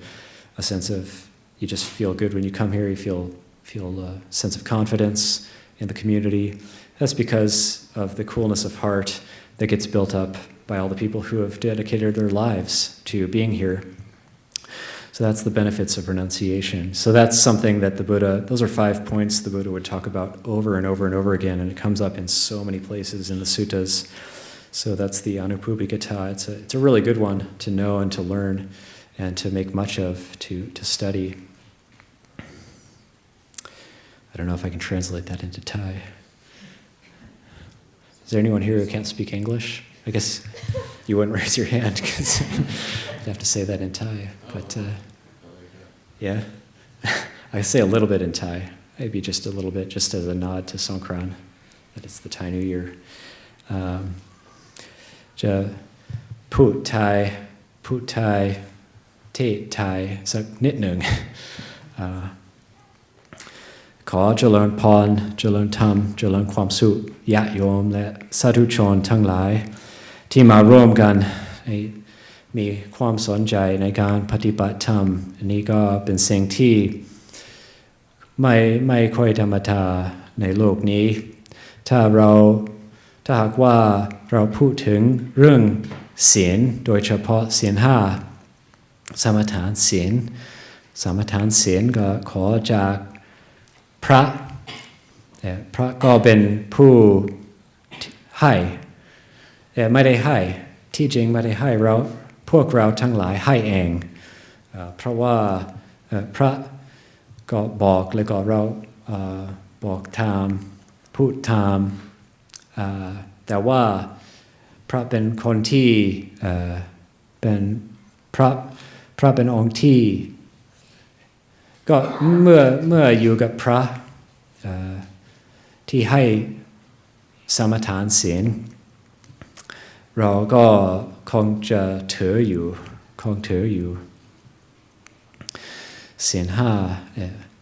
a sense of, you just feel good when you come here, you feel a sense of confidence in the community. That's because of the coolness of heart that gets built up by all the people who have dedicated their lives to being here. So that's the benefits of renunciation. So that's something that the Buddha, those are 5 points the Buddha would talk about over and over and over again, and it comes up in so many places in the suttas. So that's the Anupubbhikata. It's a really good one to know and to learn and to make much of, to study. I don't know if I can translate that into Thai. Is there anyone here who can't speak English? I guess you wouldn't raise your hand because you'd have to say that in Thai. But yeah, I say a little bit in Thai, maybe just a little bit, just as a nod to Songkran, that it's the Thai New Year. Ja Put Thai, Te Thai, sak nit nung. ขอเจริญพรเจริญธรรมเจริญความสุขญาติโยมและสาธุชนทั้งหลายที่มาร่วมกันมีความสนใจในการปฏิบัติธรรมอันนี้ก็เป็นสิ่งที่ไม่ค่อยธรรมดาในโลกนี้ถ้าหากว่าเราพูดถึงเรื่อง ศีลโดยเฉพาะศีลห้าสมทานศีลก็ขอจากพระพระก็เป็นผู้ให้แต่ไม่ได้ให้ที่จริงไม่ได้ให้เราพวกเราทั้งหลายให้เองเพราะว่าพระก็บอกแล้วก็เราบอกตามพูดตามแต่ว่าพระเป็นคนที่เป็นพระเป็นองค์ที่ก็เมื่ออยู่กับพระที่ให้สมทานศีลเราก็คงจะถืออยู่ศีลห้า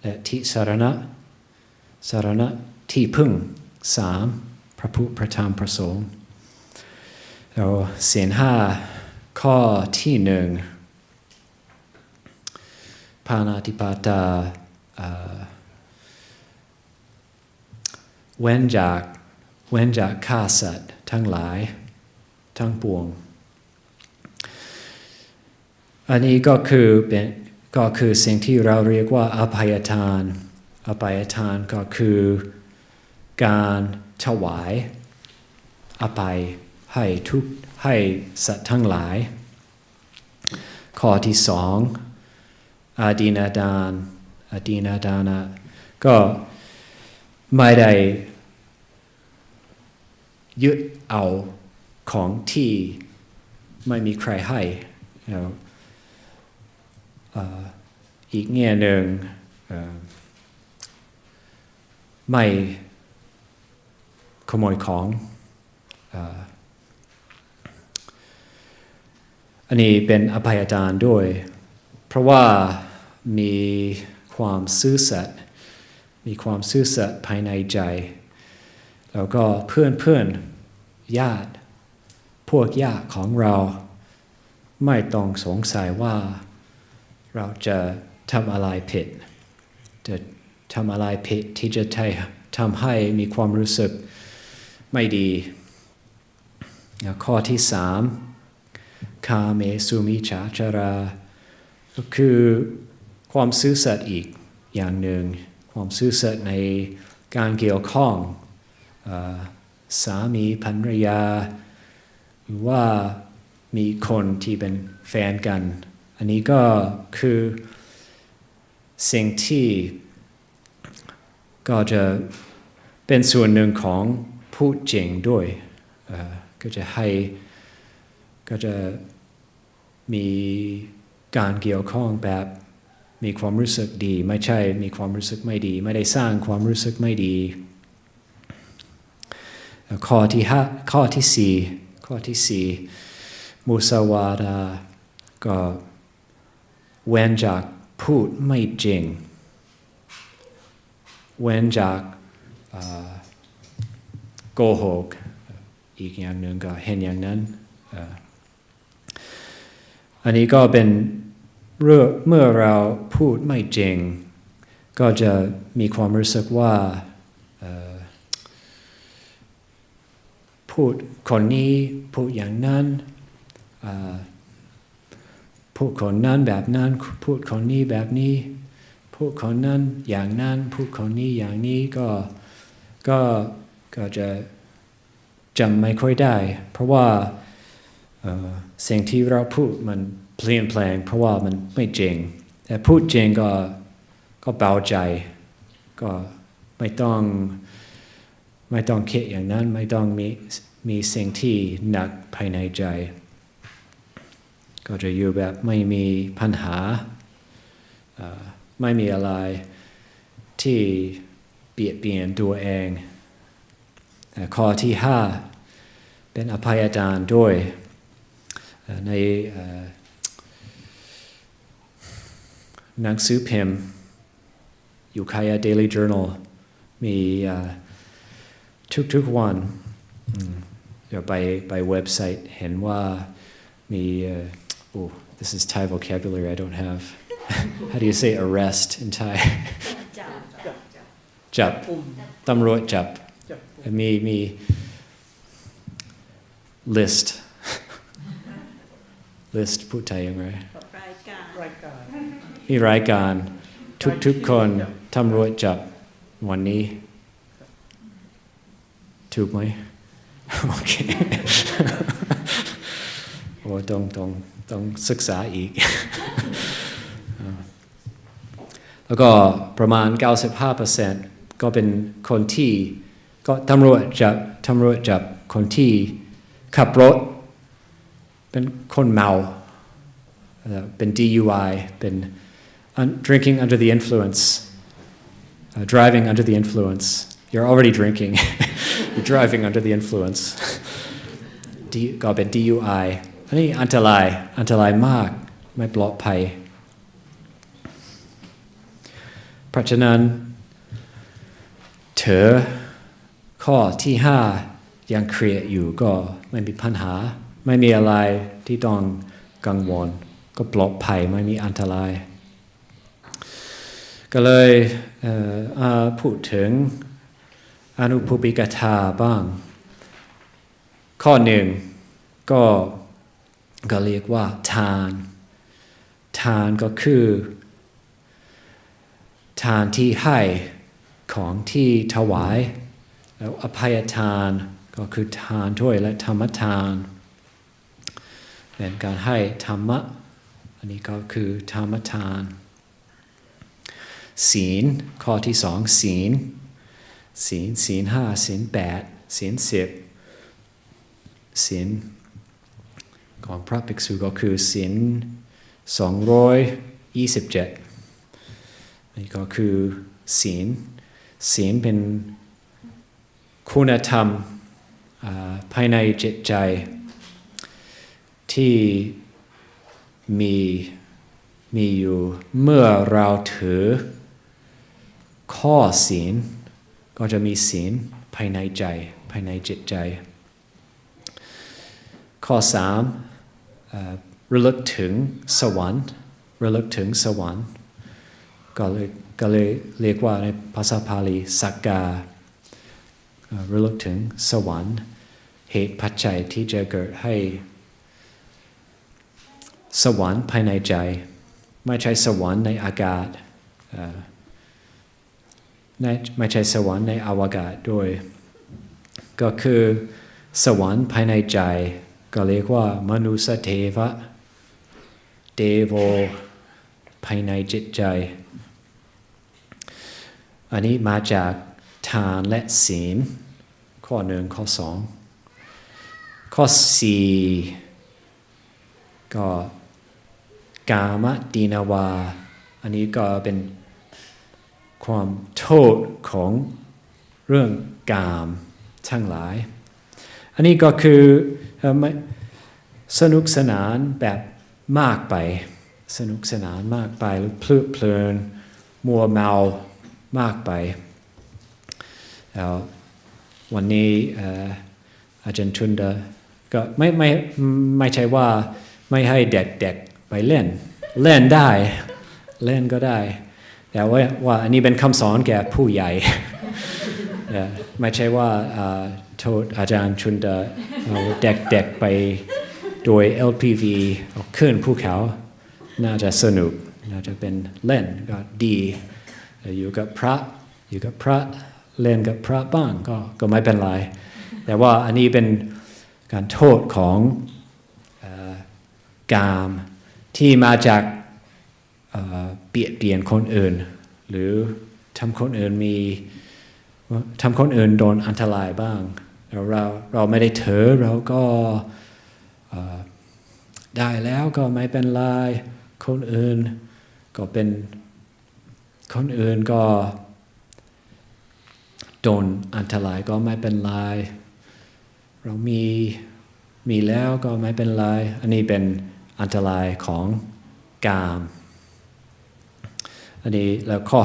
และที่สารณะที่พึ่งสามพระพุทธพระธรรมพระสงฆ์เราศีลห้าข้อที่หนึ่งปาณาติปาตาเว้นจากฆ่าสัตว์ทั้งหลายทั้งปวงอันนี้ก็คือสิ่งที่เราเรียกว่าอภัยทานก็คือการถวายอภัยให้สัตว์ทั้งหลายข้อที่สองอาดินาดานะก็ไม่ได้ยึดเอาของที่ไม่มีใครให้อีกแง่หนึ่งไม่ขโมยของอันนี้เป็นอภัยทานด้วยเพราะว่ามีความซื่อสัตย์ภายในใจแล้วก็เพื่อนญาติพวกญาติของเราไม่ต้องสงสัยว่าเราจะทำอะไรผิดที่จะทำให้มีความรู้สึกไม่ดีข้อที่สามคาเมสุมิจฉาจาราก็คือความซื่อสัตย์อีกอย่างหนึ่งความซื่อสัตย์ในการเกี่ยวข้องสามีภรรยาหรือว่ามีคนที่เป็นแฟนกันอันนี้ก็คือสิ่งที่ก็จะเป็นส่วนหนึ่งของพูดจริงด้วยก็จะมีการเกี่ยวข้องแบบมีความรู้สึกดีไม่ใช่มีความรู้สึกไม่ดีไม่ได้สร้างความรู้สึกไม่ดีข้อที่สี่มุสาวาทาก็เว้นจากพูดไม่จริงเว้นจากโกหกอีกอย่างหนึ่งก็เห็นอย่างนั้นอันนี้ก็เป็นเมื่อเราพูดไม่จริงก็จะมีความรู้สึกว่าพูดคนนี้พูดอย่างนั้นพูดคนนั้นแบบนั้นพูดคนนี้แบบนี้พูดคนนั้นอย่างนั้นพูดคนนี้อย่างนี้ก็จะจำไม่ค่อยได้เพราะว่าสิ่งที่เราพูดมันเปลี่ยนแปลงเพราะว่ามันไม่จริงแต่พูดจริงก็เบาใจก็ไม่ต้องคิดอย่างนั้นไม่ต้องมีสิ่งที่หนักภายในใจก็จะอยู่แบบไม่มีปัญหาไม่มีอะไรที่เบียดเบียนตัวเองข้อที่ห้าเป็นอภัยทานด้วยในหนังสือพิมพ์ยูคายา Daily Journal มีทุกวันเดี๋ยวไปเว็บไซต์เห็นว่ามี this is Thai vocabulary I don't have how do you say arrest in Thai จับตำรวจจับมี list list พูดไทยอย่างไร รายการ รายการ มีรายการทุกคนตำรวจจับวันนี้ ถูกไหม โอเค โอ้ต้องศึกษาอีก แล้วก็ประมาณ 95% ก็เป็นคนที่ก็ตำรวจจับคนที่ขับรถเป็นคนเมาเป็น DUI เป็น drinking under the influence driving under the influence you're already drinking you're driving under the influence ก็เป็น DUI อันนี้อันตรายมากไม่ปลอดภัยเพราะฉะนั้นเธอข้อที่5ยังเครียดอยู่ก็ไม่มีปัญหาไม่มีอะไรที่ต้องกังวลก็ปลอดภัยไม่มีอันตรายก็เลยพูดถึงอนุภูปิกถาบ้างข้อหนึ่งก็เรียกว่าทานก็คือทานที่ให้ของที่ถวายแล้วอภัยทานก็คือทานด้วยและธรรมทานเป็นการให้ธรรมะอันนี้ก็คือธรรมทานศีลข้อที่2ศีล5ศีล8ศีล10ศีลของพระภิกษุก็คือศีล227นี่ก็คือศีลเป็นคุณธรรมภายในจิตใจที่มีอยู่เมื่อเราถือข้อศีลก็จะมีศีลภายในใจภายในจิตใจข้อ3ระลึกถึงสวรรค์ก็เลยเรียกว่าในภาษาพาลีสักการะลึกถึงสวรรค์เหตุปัจจัยที่จะเกิดให้สวรรค์ภายในใจไม่ใช่สวรรค์ในอากาศไม่ใช่สวรรค์ในอวกาศด้วยก็คือสวรรค์ภายในใจก็เรียกว่ามนุสเทวะเทโวภายในจิตใจอันนี้มาจากทานและศีลข้อ1ข้อ2ข้อ4ก็กามตินาวาอันนี้ก็เป็นความโทษของเรื่องกามทั้งหลายอันนี้ก็คือสนุกสนานแบบมากไปหรือเพลิดเพลินมัวเมามากไปแล้ววันนี้อาจารย์ชุนดาก็ไม่ใช่ว่าไม่ให้เด็กๆไปเล่นก็ได้แต่ว่าอันนี้เป็นคำสอนแก่ผู้ใหญ่ ไม่ใช่ว่าโทษอาจารย์ชุนดาเอาเด็กๆไปโดย LPV ขึ้นภูเขาน่าจะสนุกน่าจะเป็นเล่นก็ดีอยู่กับพระเล่นกับพระบ้างก็ไม่เป็นไรแต่ว่าอันนี้เป็นการโทษของกามที่มาจากเบียดเบียนคนอื่นหรือทำคนอื่นโดนอันตรายบ้างเราไม่ได้เถอเราก็ได้แล้วก็ไม่เป็นไรคนอื่นก็โดนอันตรายก็ไม่เป็นไรเรามีแล้วก็ไม่เป็นไรอันนี้เป็นอันตรายของกามอันนี้แล้วข้อ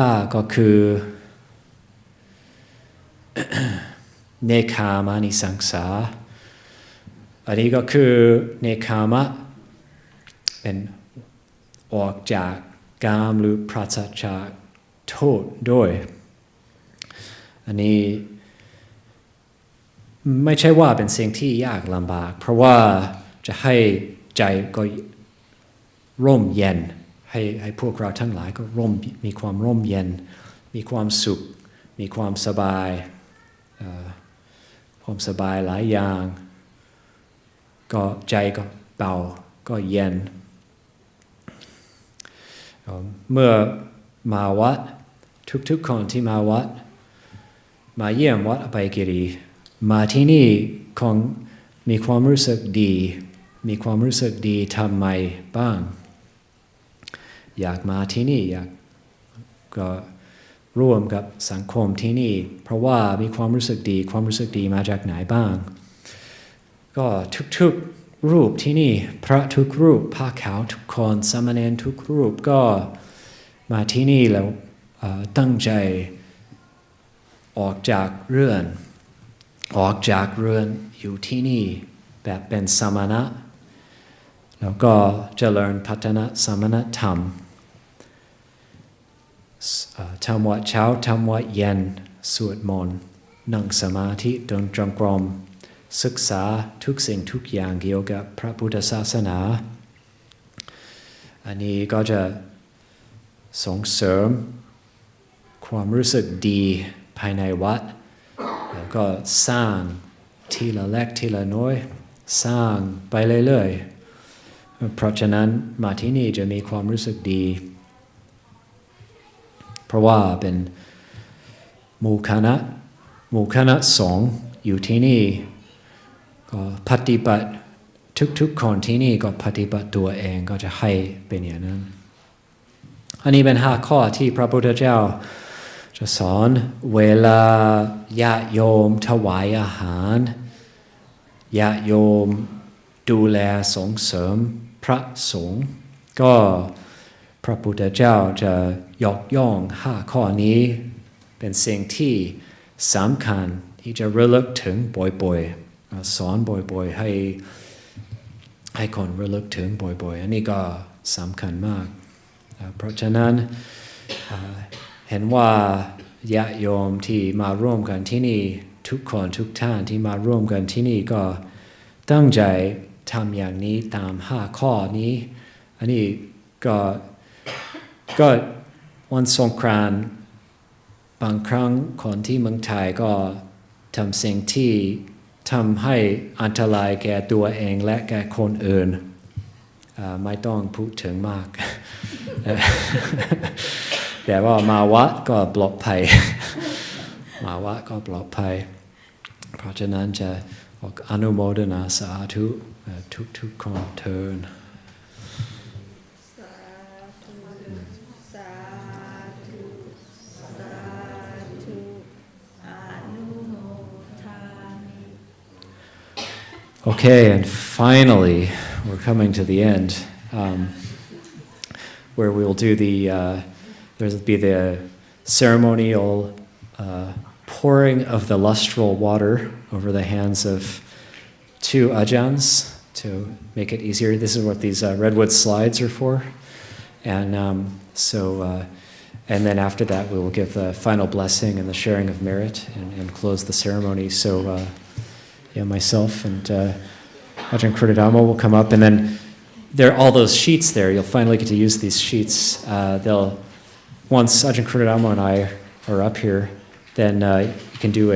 5ก็คือ เนคามานิสังสาอันนี้ก็คือเนคามะเป็นออกจากกามหรือปราศจากโทษด้วยอันนี้ไม่ใช่ว่าเป็นสิ่งที่ยากลำบากเพราะว่า จะให้ใจก็ร่มเย็นให้พวกเราทั้งหลายก็มีความร่มเย็นมีความสุขมีความสบายความสบายหลายอย่างก็ใจก็เบาก็เย็นเมื่อมาวัดทุกๆคนที่มาวัดมาเยี่ยมวัดอภัยกิริมาที่นี่คงมีความรู้สึกดีทำไมบ้างอยากมาที่นี่อยากก็ร่วมกับสังคมที่นี่เพราะว่ามีความรู้สึกดีมาจากไหนบ้างก็ทุกรูปที่นี่พระทุกรูปผ้าขาวทุกคนสามเณรทุกรูปก็มาที่นี่แล้วตั้งใจออกจากเรือนอยู่ที่นี่แบบเป็นสมณะแล้วก็เจริญพัฒนาสมณธรรมทำวัดเช้าทำวัดเย็นสวดมนต์นั่งสมาธิเดินจงกรมศึกษาทุกสิ่งทุกอย่างเกี่ยวกับพระพุทธศาสนาอันนี้ก็จะส่งเสริมความรู้สึกดีภายในวัดแล้วก็สร้างทีละเล็กทีละน้อยสร้างไปเรื่อยๆเพราะฉะนั้นมาที่นี่จะมีความรู้สึกดีเพราะว่าเป็นหมู่คณะสงฆ์อยู่ที่นี่ก็ปฏิบัติทุกคนที่นี่ก็ปฏิบัติตัวเองก็จะให้เป็นอย่างนั้นอันนี้เป็น5ข้อที่พระพุทธเจ้าจะสอนเวลาญาติโยมถวายอาหารญาติโยมดูแลส่งเสริมพระสงฆ์ก็พระพุทธเจ้าจะยกย่อง5ข้อนี้เป็นสิ่งที่สำคัญที่จะระลึกถึงบ่อยๆสอนบ่อยๆให้คนระลึกถึงบ่อยๆอันนี้ก็สำคัญมากเพราะฉะนั้นเห็นว่าญาติโยมที่มาร่วมกันที่นี่ทุกคนทุกท่านที่มาร่วมกันที่นี่ก็ตั้งใจทำอย่างนี้ตาม5ข้อนี้อันนี้ก็วันสงกรานต์บางครั้งคนที่เมืองไทยก็ทำสิ่งที่ทำให้อันตรายแก่ตัวเองและแก่คนอื่นไม่ต้องพูดถึงมาก แต่ว่ามาวัดก็ปลอดภัย มาวัดก็ปลอดภัยเพราะฉะนั้นจะอนุโมทนาสาธุทุกคนเทินOkay, and finally, we're coming to the end, where we'll do there'll be the ceremonial pouring of the lustral water over the hands of 2 ajahns to make it easier. This is what these redwood slides are for. And and then after that, we will give the final blessing and the sharing of merit and close the ceremony. So, myself and Ajahn Kurudama will come up, and then there are all those sheets there. You'll finally get to use these sheets. Once Ajahn Kurudama and I are up here, then you can do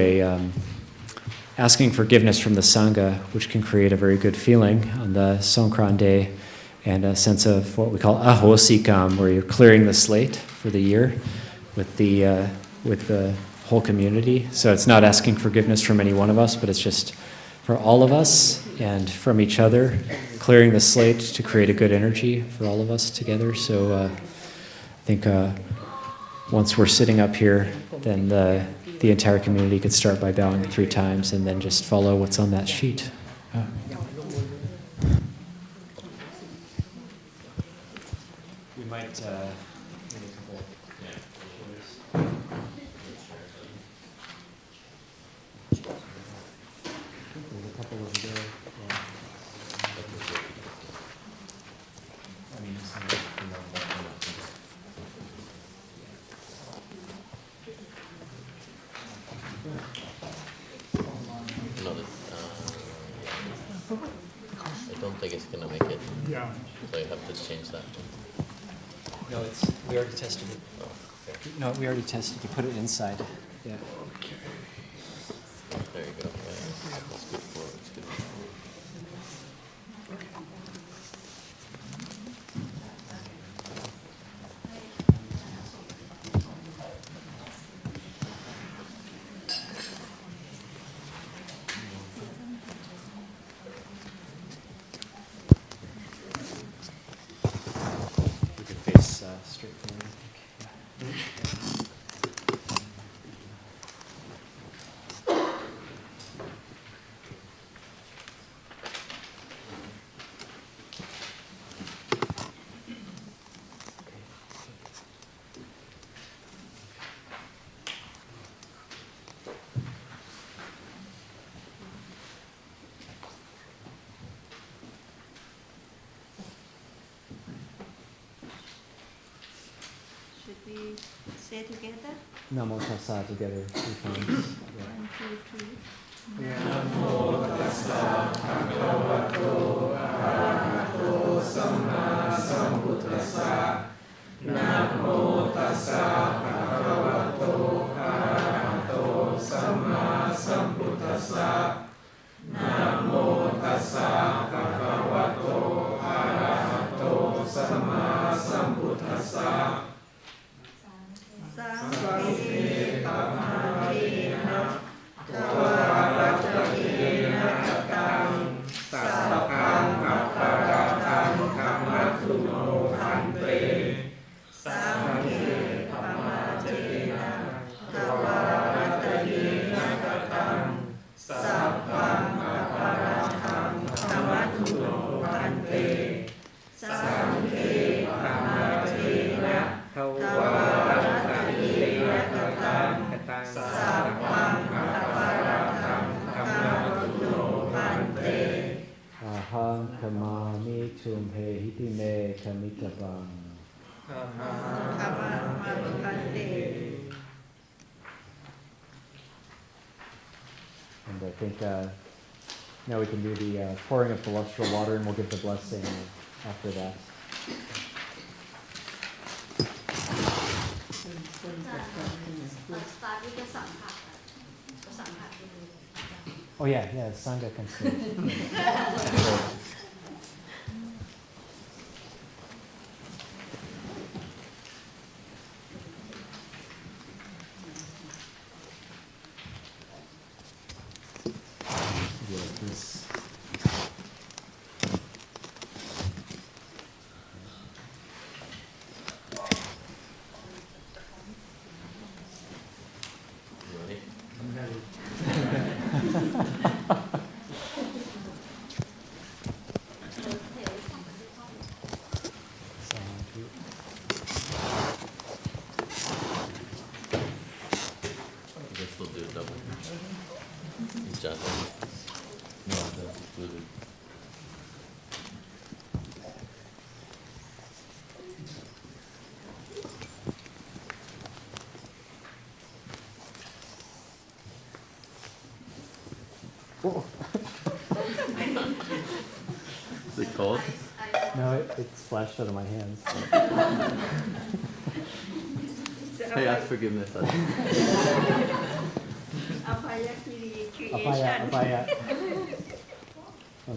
asking forgiveness from the Sangha, which can create a very good feeling on the Songkran day, and a sense of what we call ahosikam, where you're clearing the slate for the year with the whole community. So it's not asking forgiveness from any one of us, but it's just for all of us and from each other, clearing the slate to create a good energy for all of us together. So I think once we're sitting up here, then the entire community could start by bowing 3 times and then just follow what's on that sheet. We might I don't think it's gonna make it. Yeah. So you have to change that. No, we already tested it. Oh, okay. No, we already tested. You put it inside. Yeah. There you go. Yeah, that's good for it's good. You could face straight forward, I think. Should we say together? Namo tassa together 3 times. Yeah. 1, 2, 3. Aham kamami tumhe hitime kamitabang. And I think now we can do the pouring of celestial water, and we'll give the blessing after that. Start with the Sangha. Sangha. Oh yeah, Sangha can stay. Yeah, please. You ready? I guess we'll do a double. Each other. No, that's included. Is it cold? No, it splashed out of my hands. Hey, ask forgiveness. Abhayagiri creation. Abhaya.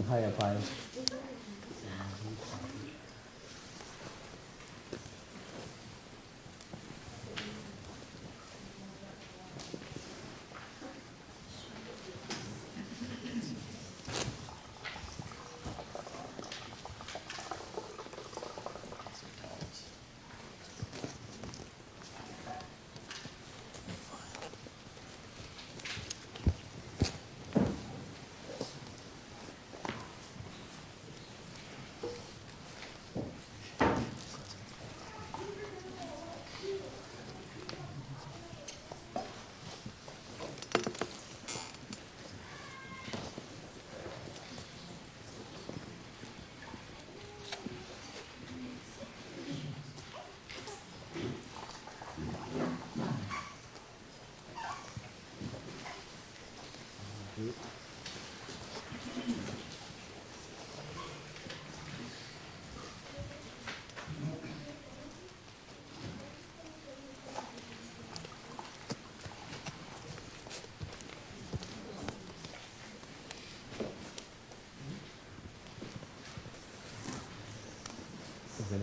Hi, Abhaya.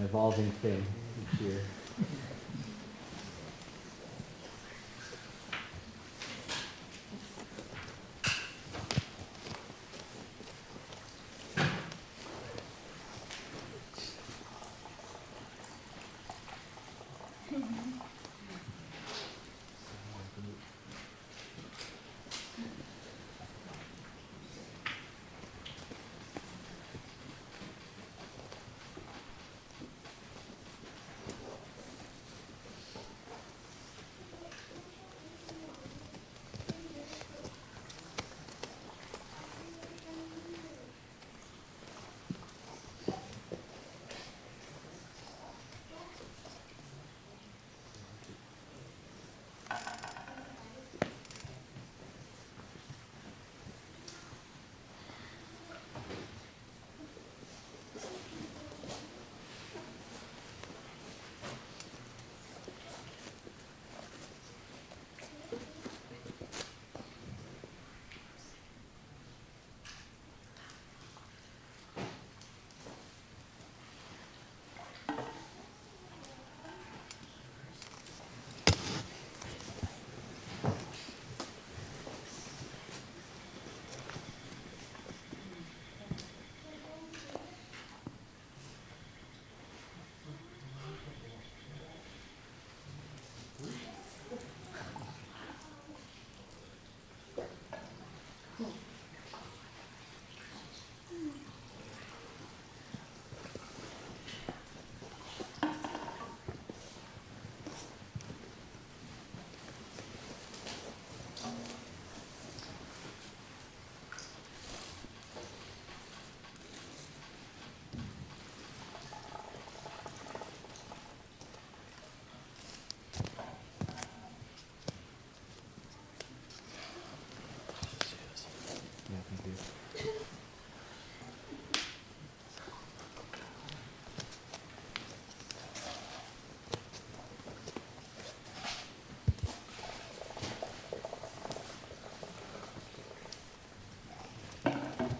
evolving thing each year.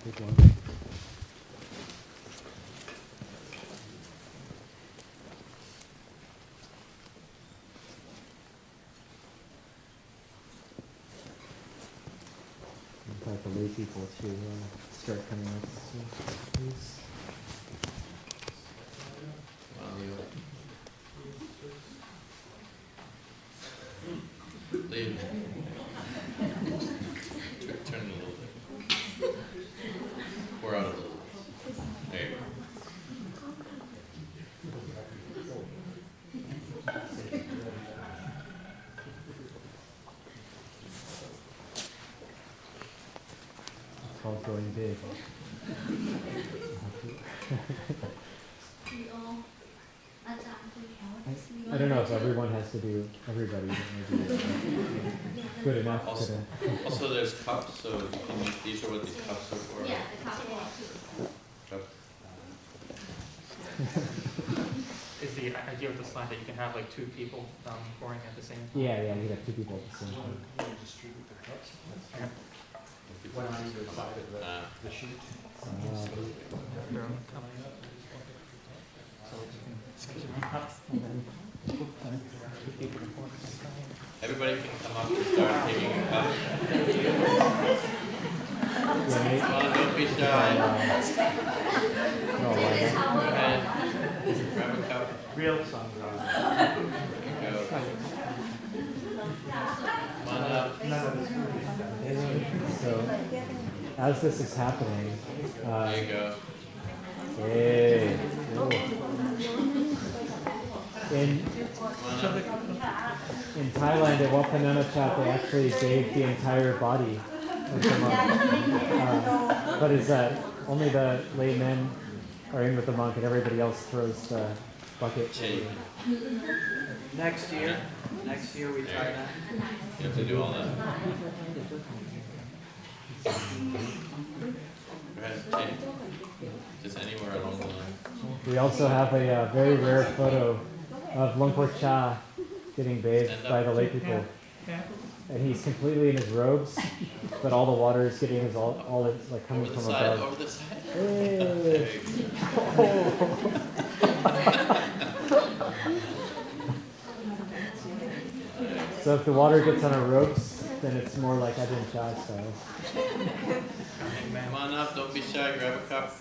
Big one. Invite the lay people to start coming up soon, please. Leave. Turn it a little bit. Pour out a little. There you go. It's called going big. I don't know if everyone has to do everybody, but maybe good enough Also, to. also there's cups, so you can use, these are what these cups are for. Yeah, the cup. Cups. Is the idea of the slide that you can have like two people pouring at the same time? Yeah, you have two people at the same time. Distribute the cups. Okay. One on either side of the sheet. Their own cup. So you can skip your own cups and then two people to pour at the same time. Everybody can come up and start taking a cup. Yeah, Come on, don't be shy. no, Go ahead. Grab a cup. Real Sangha. There you go. Come on up. So, as this is happening, There you go. hey, cool. In Thailand, at Wat Pah Nanachat, they actually bathe the entire body of the monk. But is that only the laymen are in with the monk, and everybody else throws the bucket? Shake. Next year we try that. You have to do all that. Go ahead, change. Just anywhere along the line. We also have a very rare photo of Luang Por Cha getting bathed by the lay people. And he's completely in his robes, but all the water is getting his all it's like coming Over the from side, above. over the side. Hey. There you go. So if the water gets on our ropes, then it's more like Ajahn Chah style. Come on up, don't be shy, grab a cup.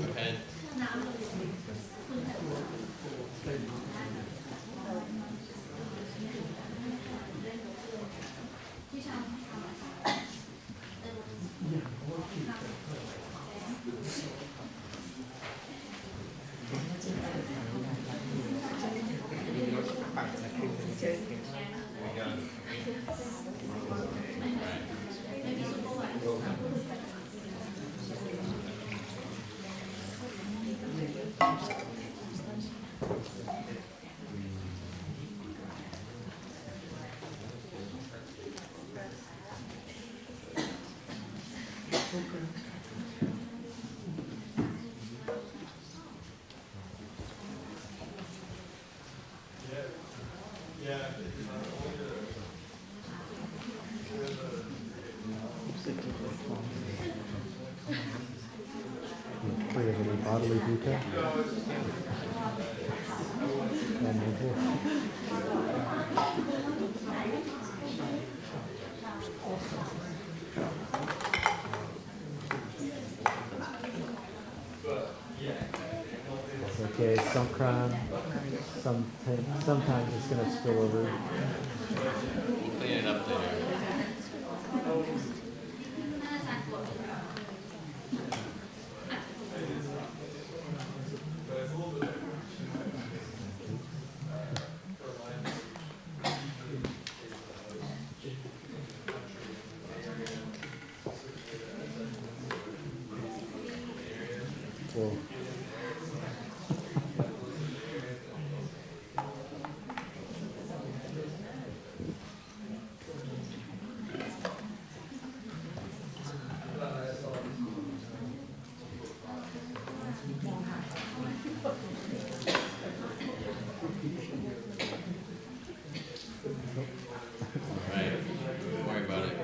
Go ahead. Free of any bodily dukkha. It's okay, Songkran, sometimes it's going to spill over. Clean it up there. Cool. Right. Don't worry about it.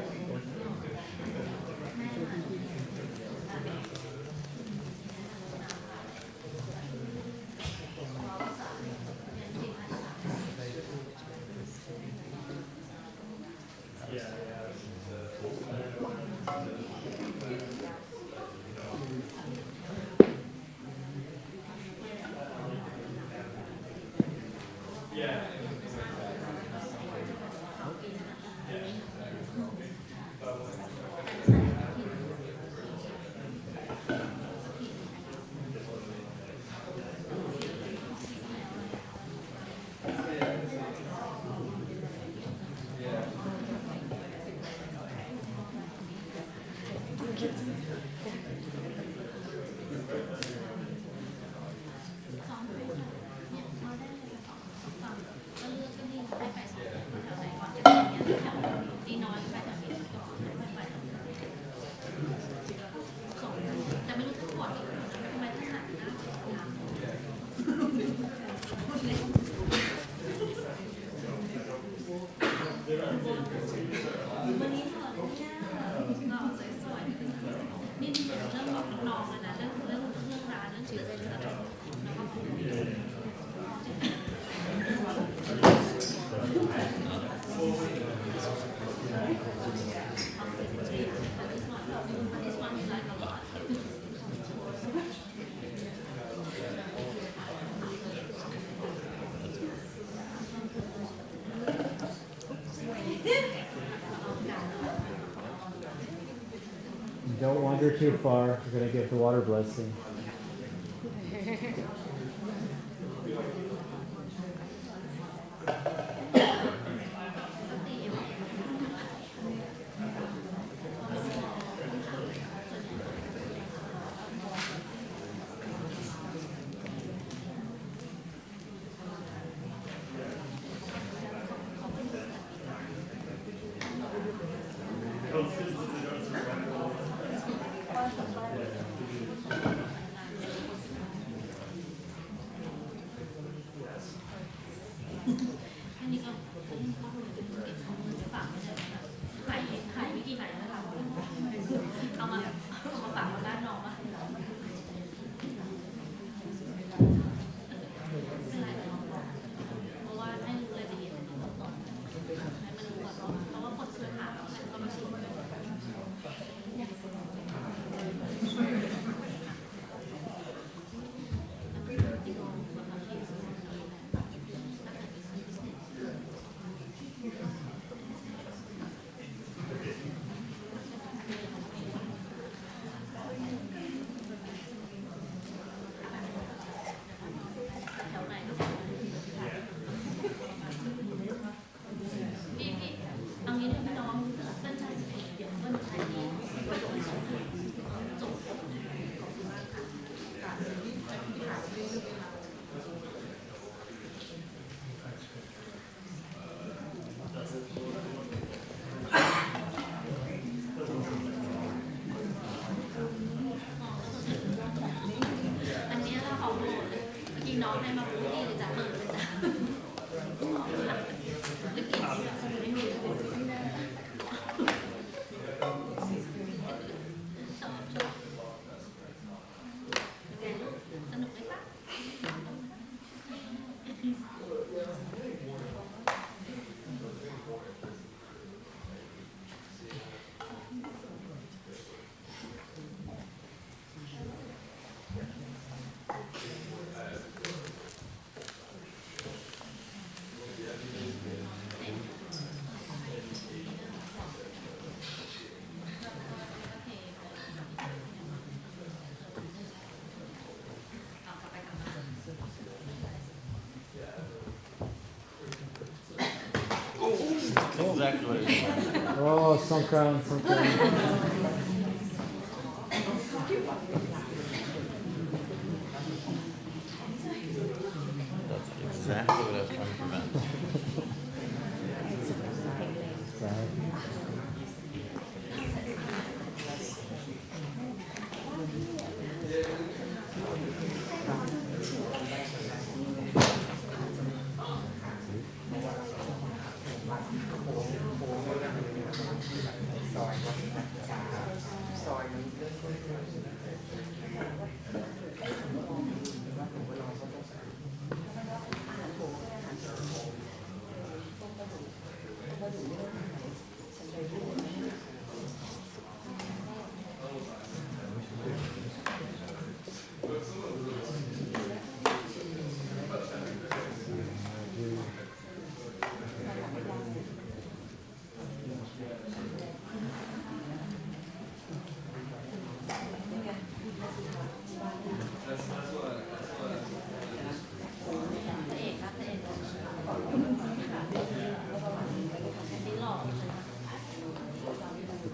too far, we're going to give the water blessing. Exactly what it is. Oh, Songkran, Songkran. That's exactly what I was trying to prevent.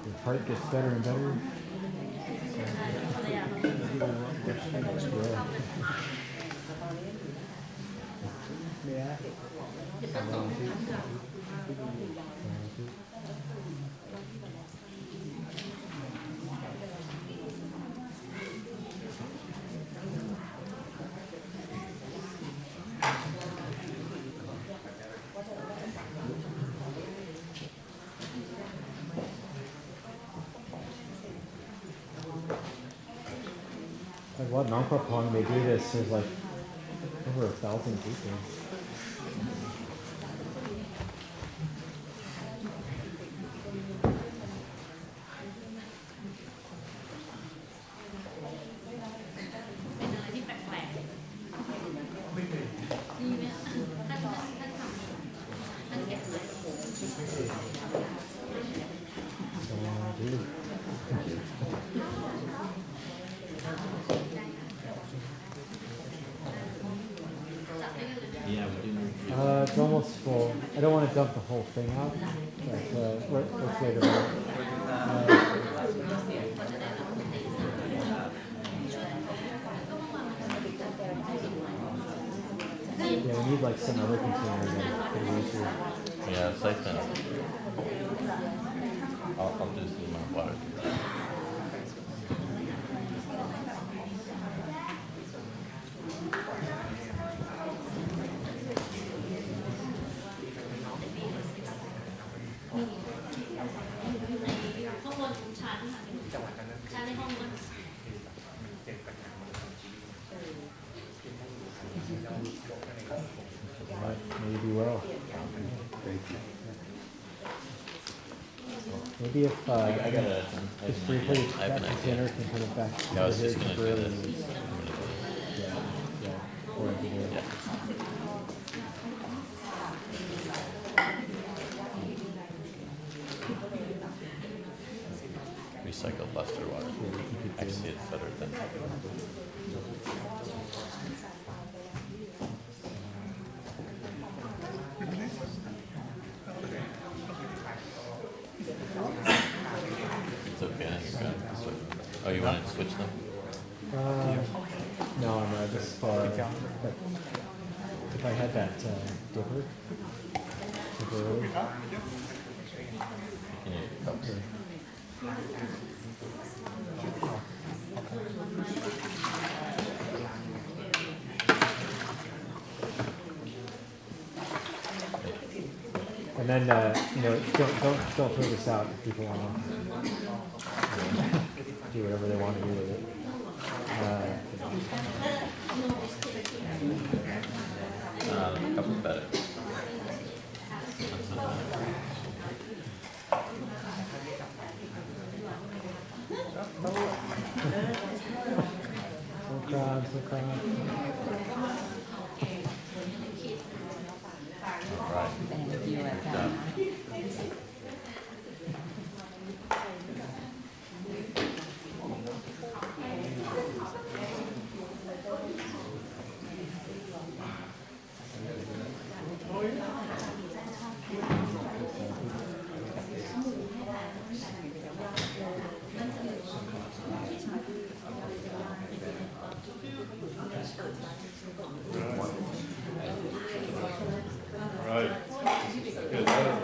Your heart gets better and better. Yeah. Like what Nongkrapong, they do this, there's like over 1,000 people. it's almost full. I don't want to dump the whole thing out, but let's later on. Yeah, we need like some other container that could be easier. Yeah, siphon. I'll do some water. Maybe well. Maybe if I got a. just briefly I have that an container idea. can put it back No, I was over just here gonna do temporarily. this. Yeah, yeah. Or over here. Yeah. Recycled luster water. Actually, it's better than. It's okay. It's good. Oh, you want to switch them? No, just for. But if I had that dipper, temporarily. You need cups. And then don't throw this out if people want to do whatever they want to do with it. Cup is better. Songkran. All right. Good job.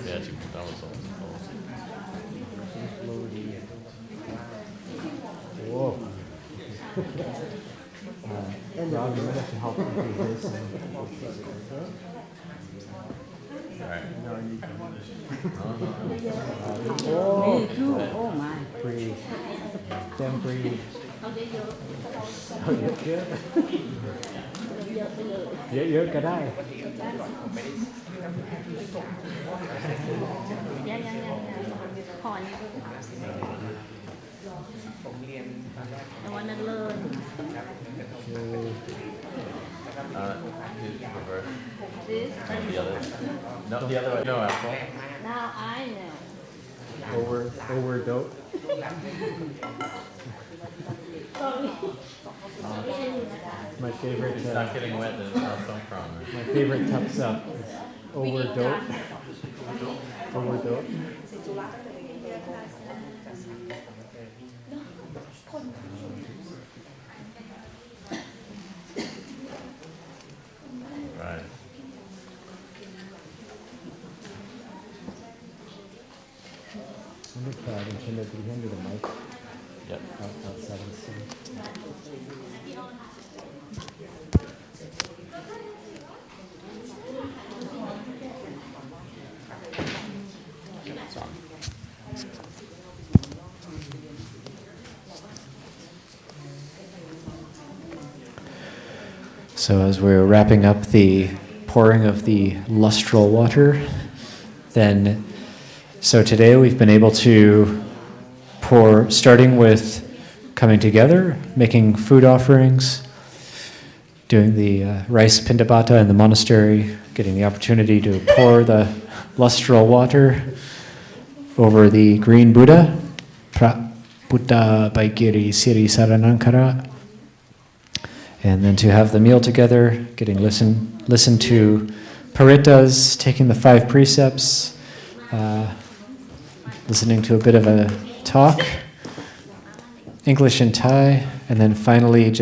Yeah, that was all. Whoa. Rob, you might have to help me do this. All right. Whoa. Me too. Oh my. Breathe. Then breathe. Oh, you're good. You're good. Reverse. No, the other. No, the other way. No, apple. Now I know. Overdope. My favorite. It's not getting wet, then it's not Songkran. My favorite cups up is overdope. Overdope. Right. I wonder if Vincenzo, did you hand me the mic Yep. outside of the city? It's on. So as we're wrapping up the pouring of the lustral water, then, so today we've been able to pour, starting with coming together, making food offerings, doing the rice pindabata in the monastery, getting the opportunity to pour the lustral water over the green Buddha, Buddha Abhayagiri Siri Saranankara. and then to have the meal together, getting listen to paritas, taking the 5 precepts, listening to a bit of a talk, English and Thai, and then finally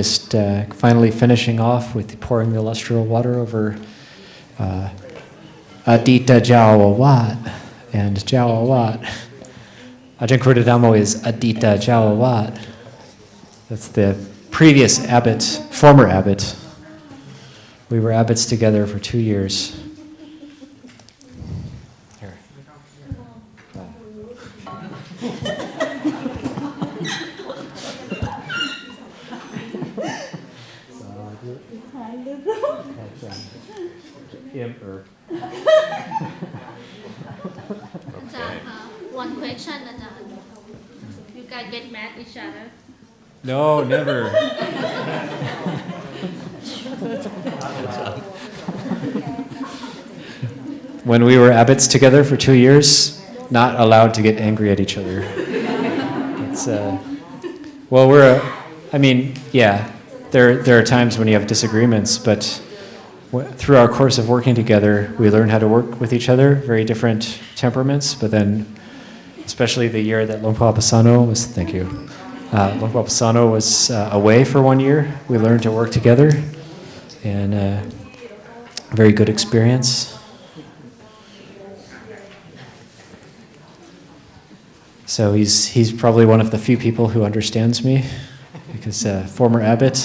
finally finishing off with pouring the lustral water over Adita Jawawat and Jawawat. Ajahn Kurdadamo is Adita Jawawat. That's the previous abbot, former abbot. We were abbots together for 2 years. Here. One question, Ajahn. You guys get mad at each other? No, never. When we were abbots together for 2 years, not allowed to get angry at each other. It's, there are times when you have disagreements, but through our course of working together, we learn how to work with each other, very different temperaments, but then, especially the year that Longpa Pasano was, thank you, Longpa Pasano was away for 1 year, we learned to work together, and very good experience. So he's probably one of the few people who understands me, because former abbot.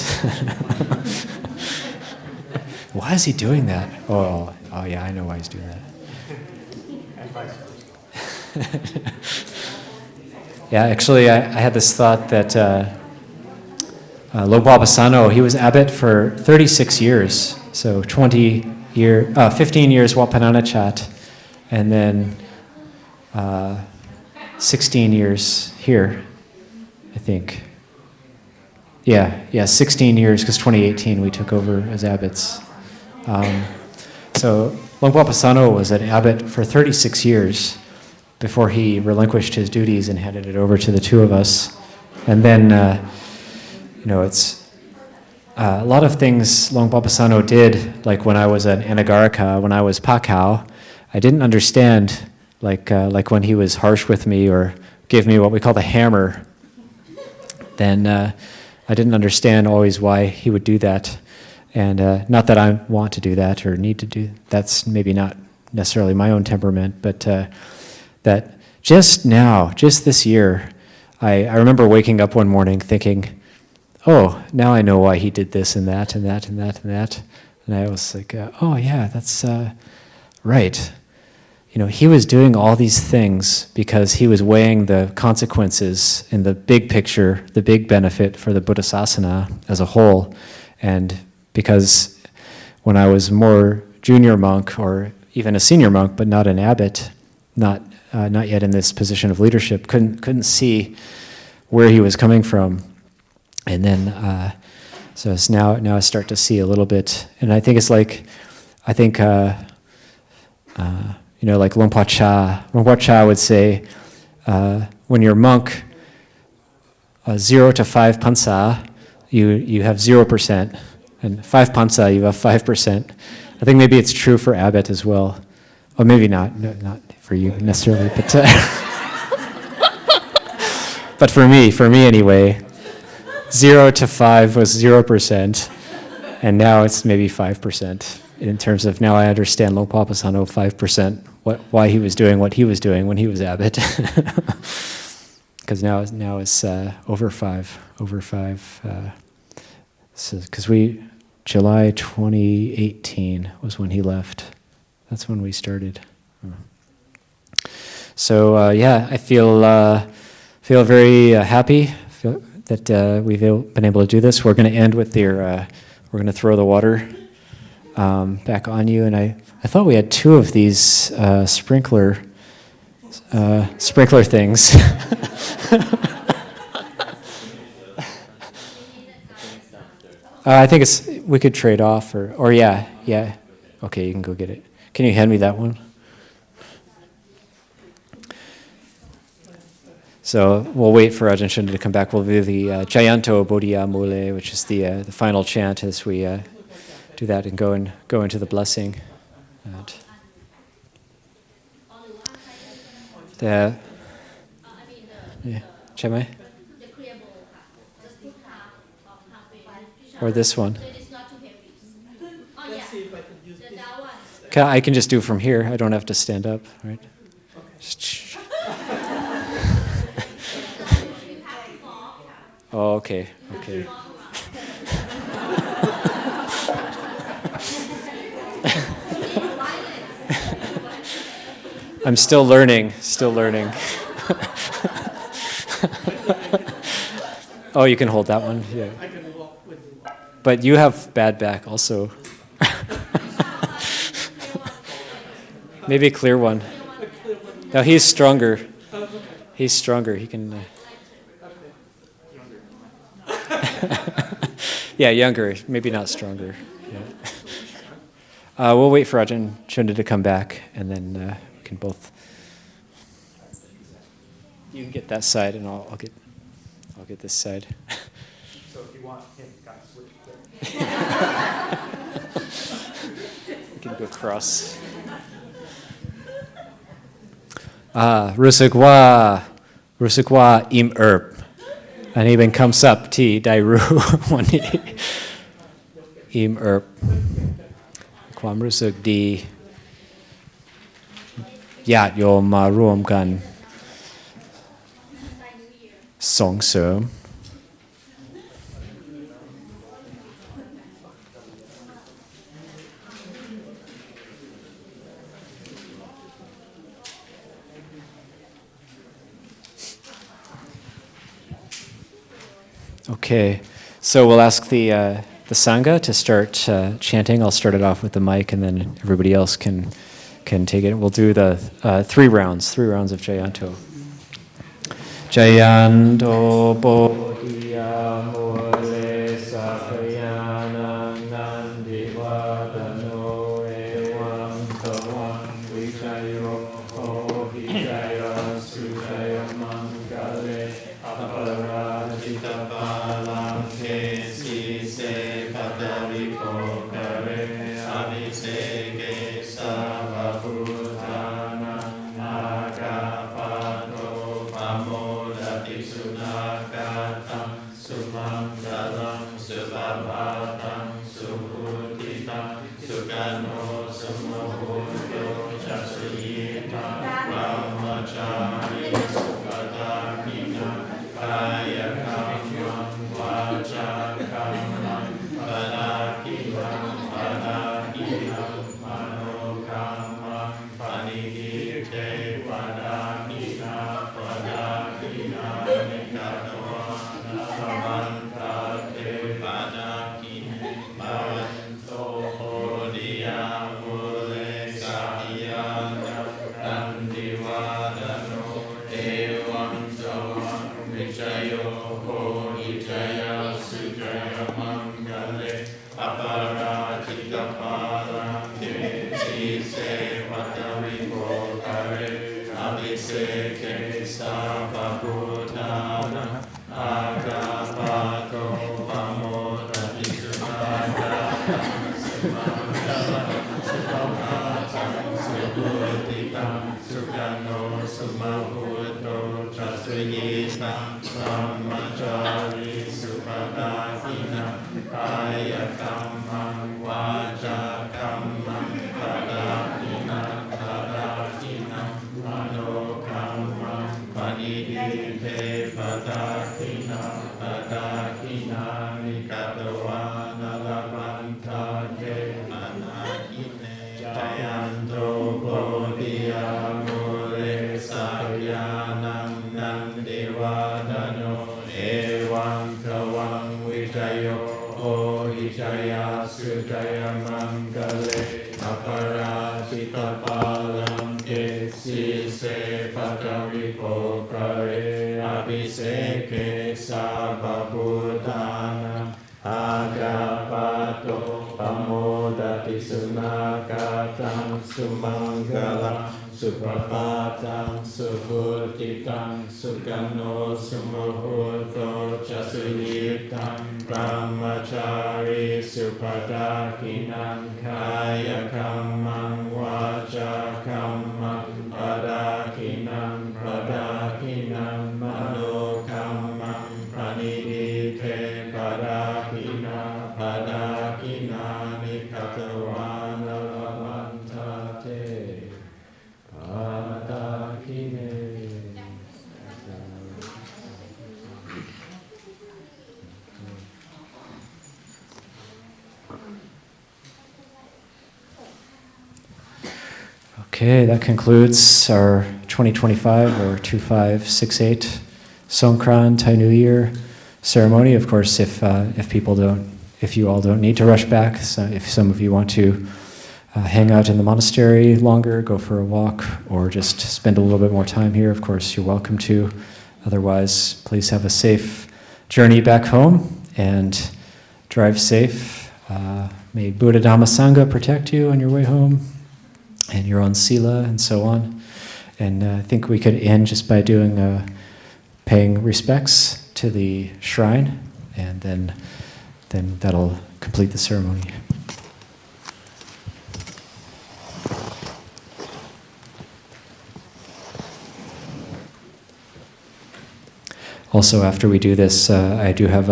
Why is he doing that? Oh yeah, I know why he's doing that. Yeah, actually, I had this thought that Longpa Pasano, he was abbot for 36 years, so 15 years Wapananachat, and then 16 years here, I think. Yeah, 16 years, because 2018 we took over as abbots. So Longpa Pasano was an abbot for 36 years before he relinquished his duties and handed it over to the two of us. And then, it's a lot of things Longpa Pasano did, like when I was an Anagarika, when I was Pakao, I didn't understand, like when he was harsh with me or gave me what we call the hammer, then I didn't understand always why he would do that. And not that I want to do that or need to do, that's maybe not necessarily my own temperament, but that just this year, I remember waking up one morning thinking, oh, now I know why he did this and that and that and that and that. And I was like, oh yeah, that's right. He was doing all these things because he was weighing the consequences in the big picture, the big benefit for the Buddhasasana as a whole. And because when I was more junior monk or even a senior monk, but not an abbot, not yet in this position of leadership, couldn't see where he was coming from. And then, so it's now I start to see a little bit. And I think it's like, like Longpa Cha. Longpa Cha would say, when you're monk, 0 to 5 pansa, you have 0%, and 5 pansa, you have 5%. I think maybe it's true for abbot as well, or maybe not for you necessarily, but for me anyway, 0 to 5 was 0%, and now it's maybe 5%. In terms of now I understand Longpa Pasano 5%, why he was doing what he was doing when he was abbot. Because now it's over 5. Because July 2018 was when he left. That's when we started. So I feel very happy that we've been able to do this. We're going to end with we're going to throw the water back on you, and I thought we had 2 of these sprinkler things. I think we could trade off, or yeah. Okay, you can go get it. Can you hand me that one? So we'll wait for Ajahn Chunda to come back. We'll do the Jayanto Bodhiya Mule, which is the final chant as we do that and go into the blessing. And the Chame? Or this one? I can just do from here. I don't have to stand up, right? Oh, okay. I'm still learning. Oh, you can hold that one? Yeah. But you have bad back also. Maybe a clear one. Now he's stronger. He can... yeah, younger. Maybe not stronger. Yeah. We'll wait for Ajahn Chunda to come back, and then we can both... You can get that side, and I'll get this side. So if you want him, got to switch. We can go cross. Rusukwa im and even comes up T Dairu one imความรู้สึกดีญาติโยมมาร่วมกันส่งเสริม Okay, so we'll ask the Sangha to start chanting. I'll start it off with the mic, and then everybody else can take it. We'll do the 3 rounds of Jayanto. Jayanto Bodhiya Mule Sakayana Nandivadano Evam Kavam Vijayo Hijaya Sujaya Mangale Aparajita Palam Kesi Se Pataripo Kare Abhiseke Savabhutana Agapato Pamodati Sunakatam Sumangalam Subhabatam Subhutitam Sukano Sumohoyo Chasuyita Brahmachari Sukadakina Kaya Kamam Vacha Kamam Padakinam Padakinam Manokamam Panihite Padakina Padakina Nikatavana Samantate Padakine Bhavanto Bodhiya Mule Sahiyana Nandivadano Evam Javam Vijayo Hijaya Sujaya Mangale Aparajita Param Kesi Se Vataripo Kare Abhiseke Savabhutana Agapato Pamodati Sunagatam Subhutitam Sukano Sumahuto Chasuyitam Brahmachari Supadakina Kaya Kamam Vacha Kamam Padakinam Padakinam Manokamam Panihite Padakinam Padakinam Nikatavana Labantate Manakine Jayanto Bodhiya Mule Sakyanam Nandivadano Evam Kavam Vijayo Hijaya Sujaya Mangale Aparajita Palam Kesi Se Pataripo Kare Abhiseke Savabhutana Agapato Pamodati Sunakatam Sumangalam สุปปาตังสุพุติตังสุกัมโนสุโมโหโตจัสยิตังพรหมจารีสุปตากินังกายคัมมังวาจาคัมมังปดากินังปดากินังมโนคัมมังปณิดิเทปดากินาปดากินานิคัตวานลมันทาเตปดากิเน Okay, that concludes our 2025 or 2568 Songkran Thai New Year ceremony. Of course, if you all don't need to rush back, so if some of you want to hang out in the monastery longer, go for a walk, or just spend a little bit more time here, of course, you're welcome to. Otherwise, please have a safe journey back home and drive safe. May Buddha Dhamma Sangha protect you on your way home, and your own sila, and so on. And I think we could end just by doing paying respects to the shrine, and then that'll complete the ceremony. Also, after we do this, I do have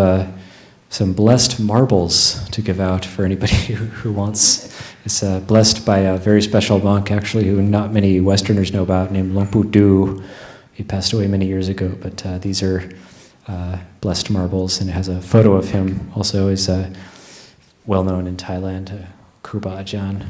some blessed marbles to give out for anybody who wants. It's blessed by a very special monk, actually, who not many Westerners know about, named Longpu Du. He passed away many years ago, but these are blessed marbles, and it has a photo of him. Also, is well known in Thailand, Kruba Ajahn.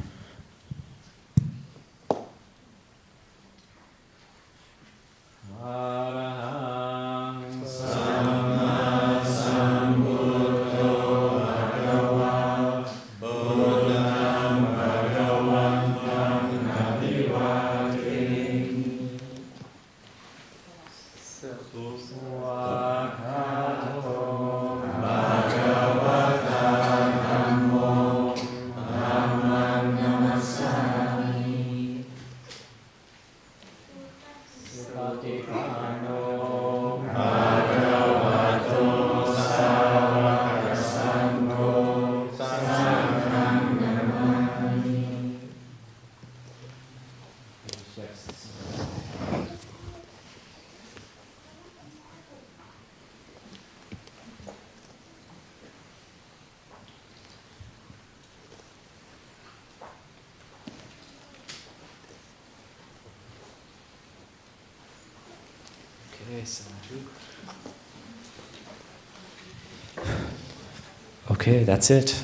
Okay, that's it.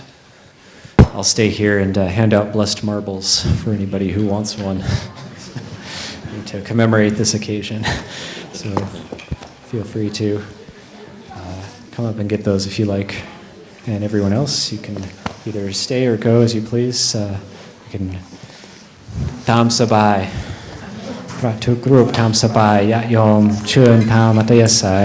I'll stay here and hand out blessed marbles for anybody who wants one to commemorate this occasion. So feel free to come up and get those if you like. And everyone else, you can either stay or go as you please. You can tam sabai. พระทุกรูปทำสบายญาติโยมเชิญพามัตยสาย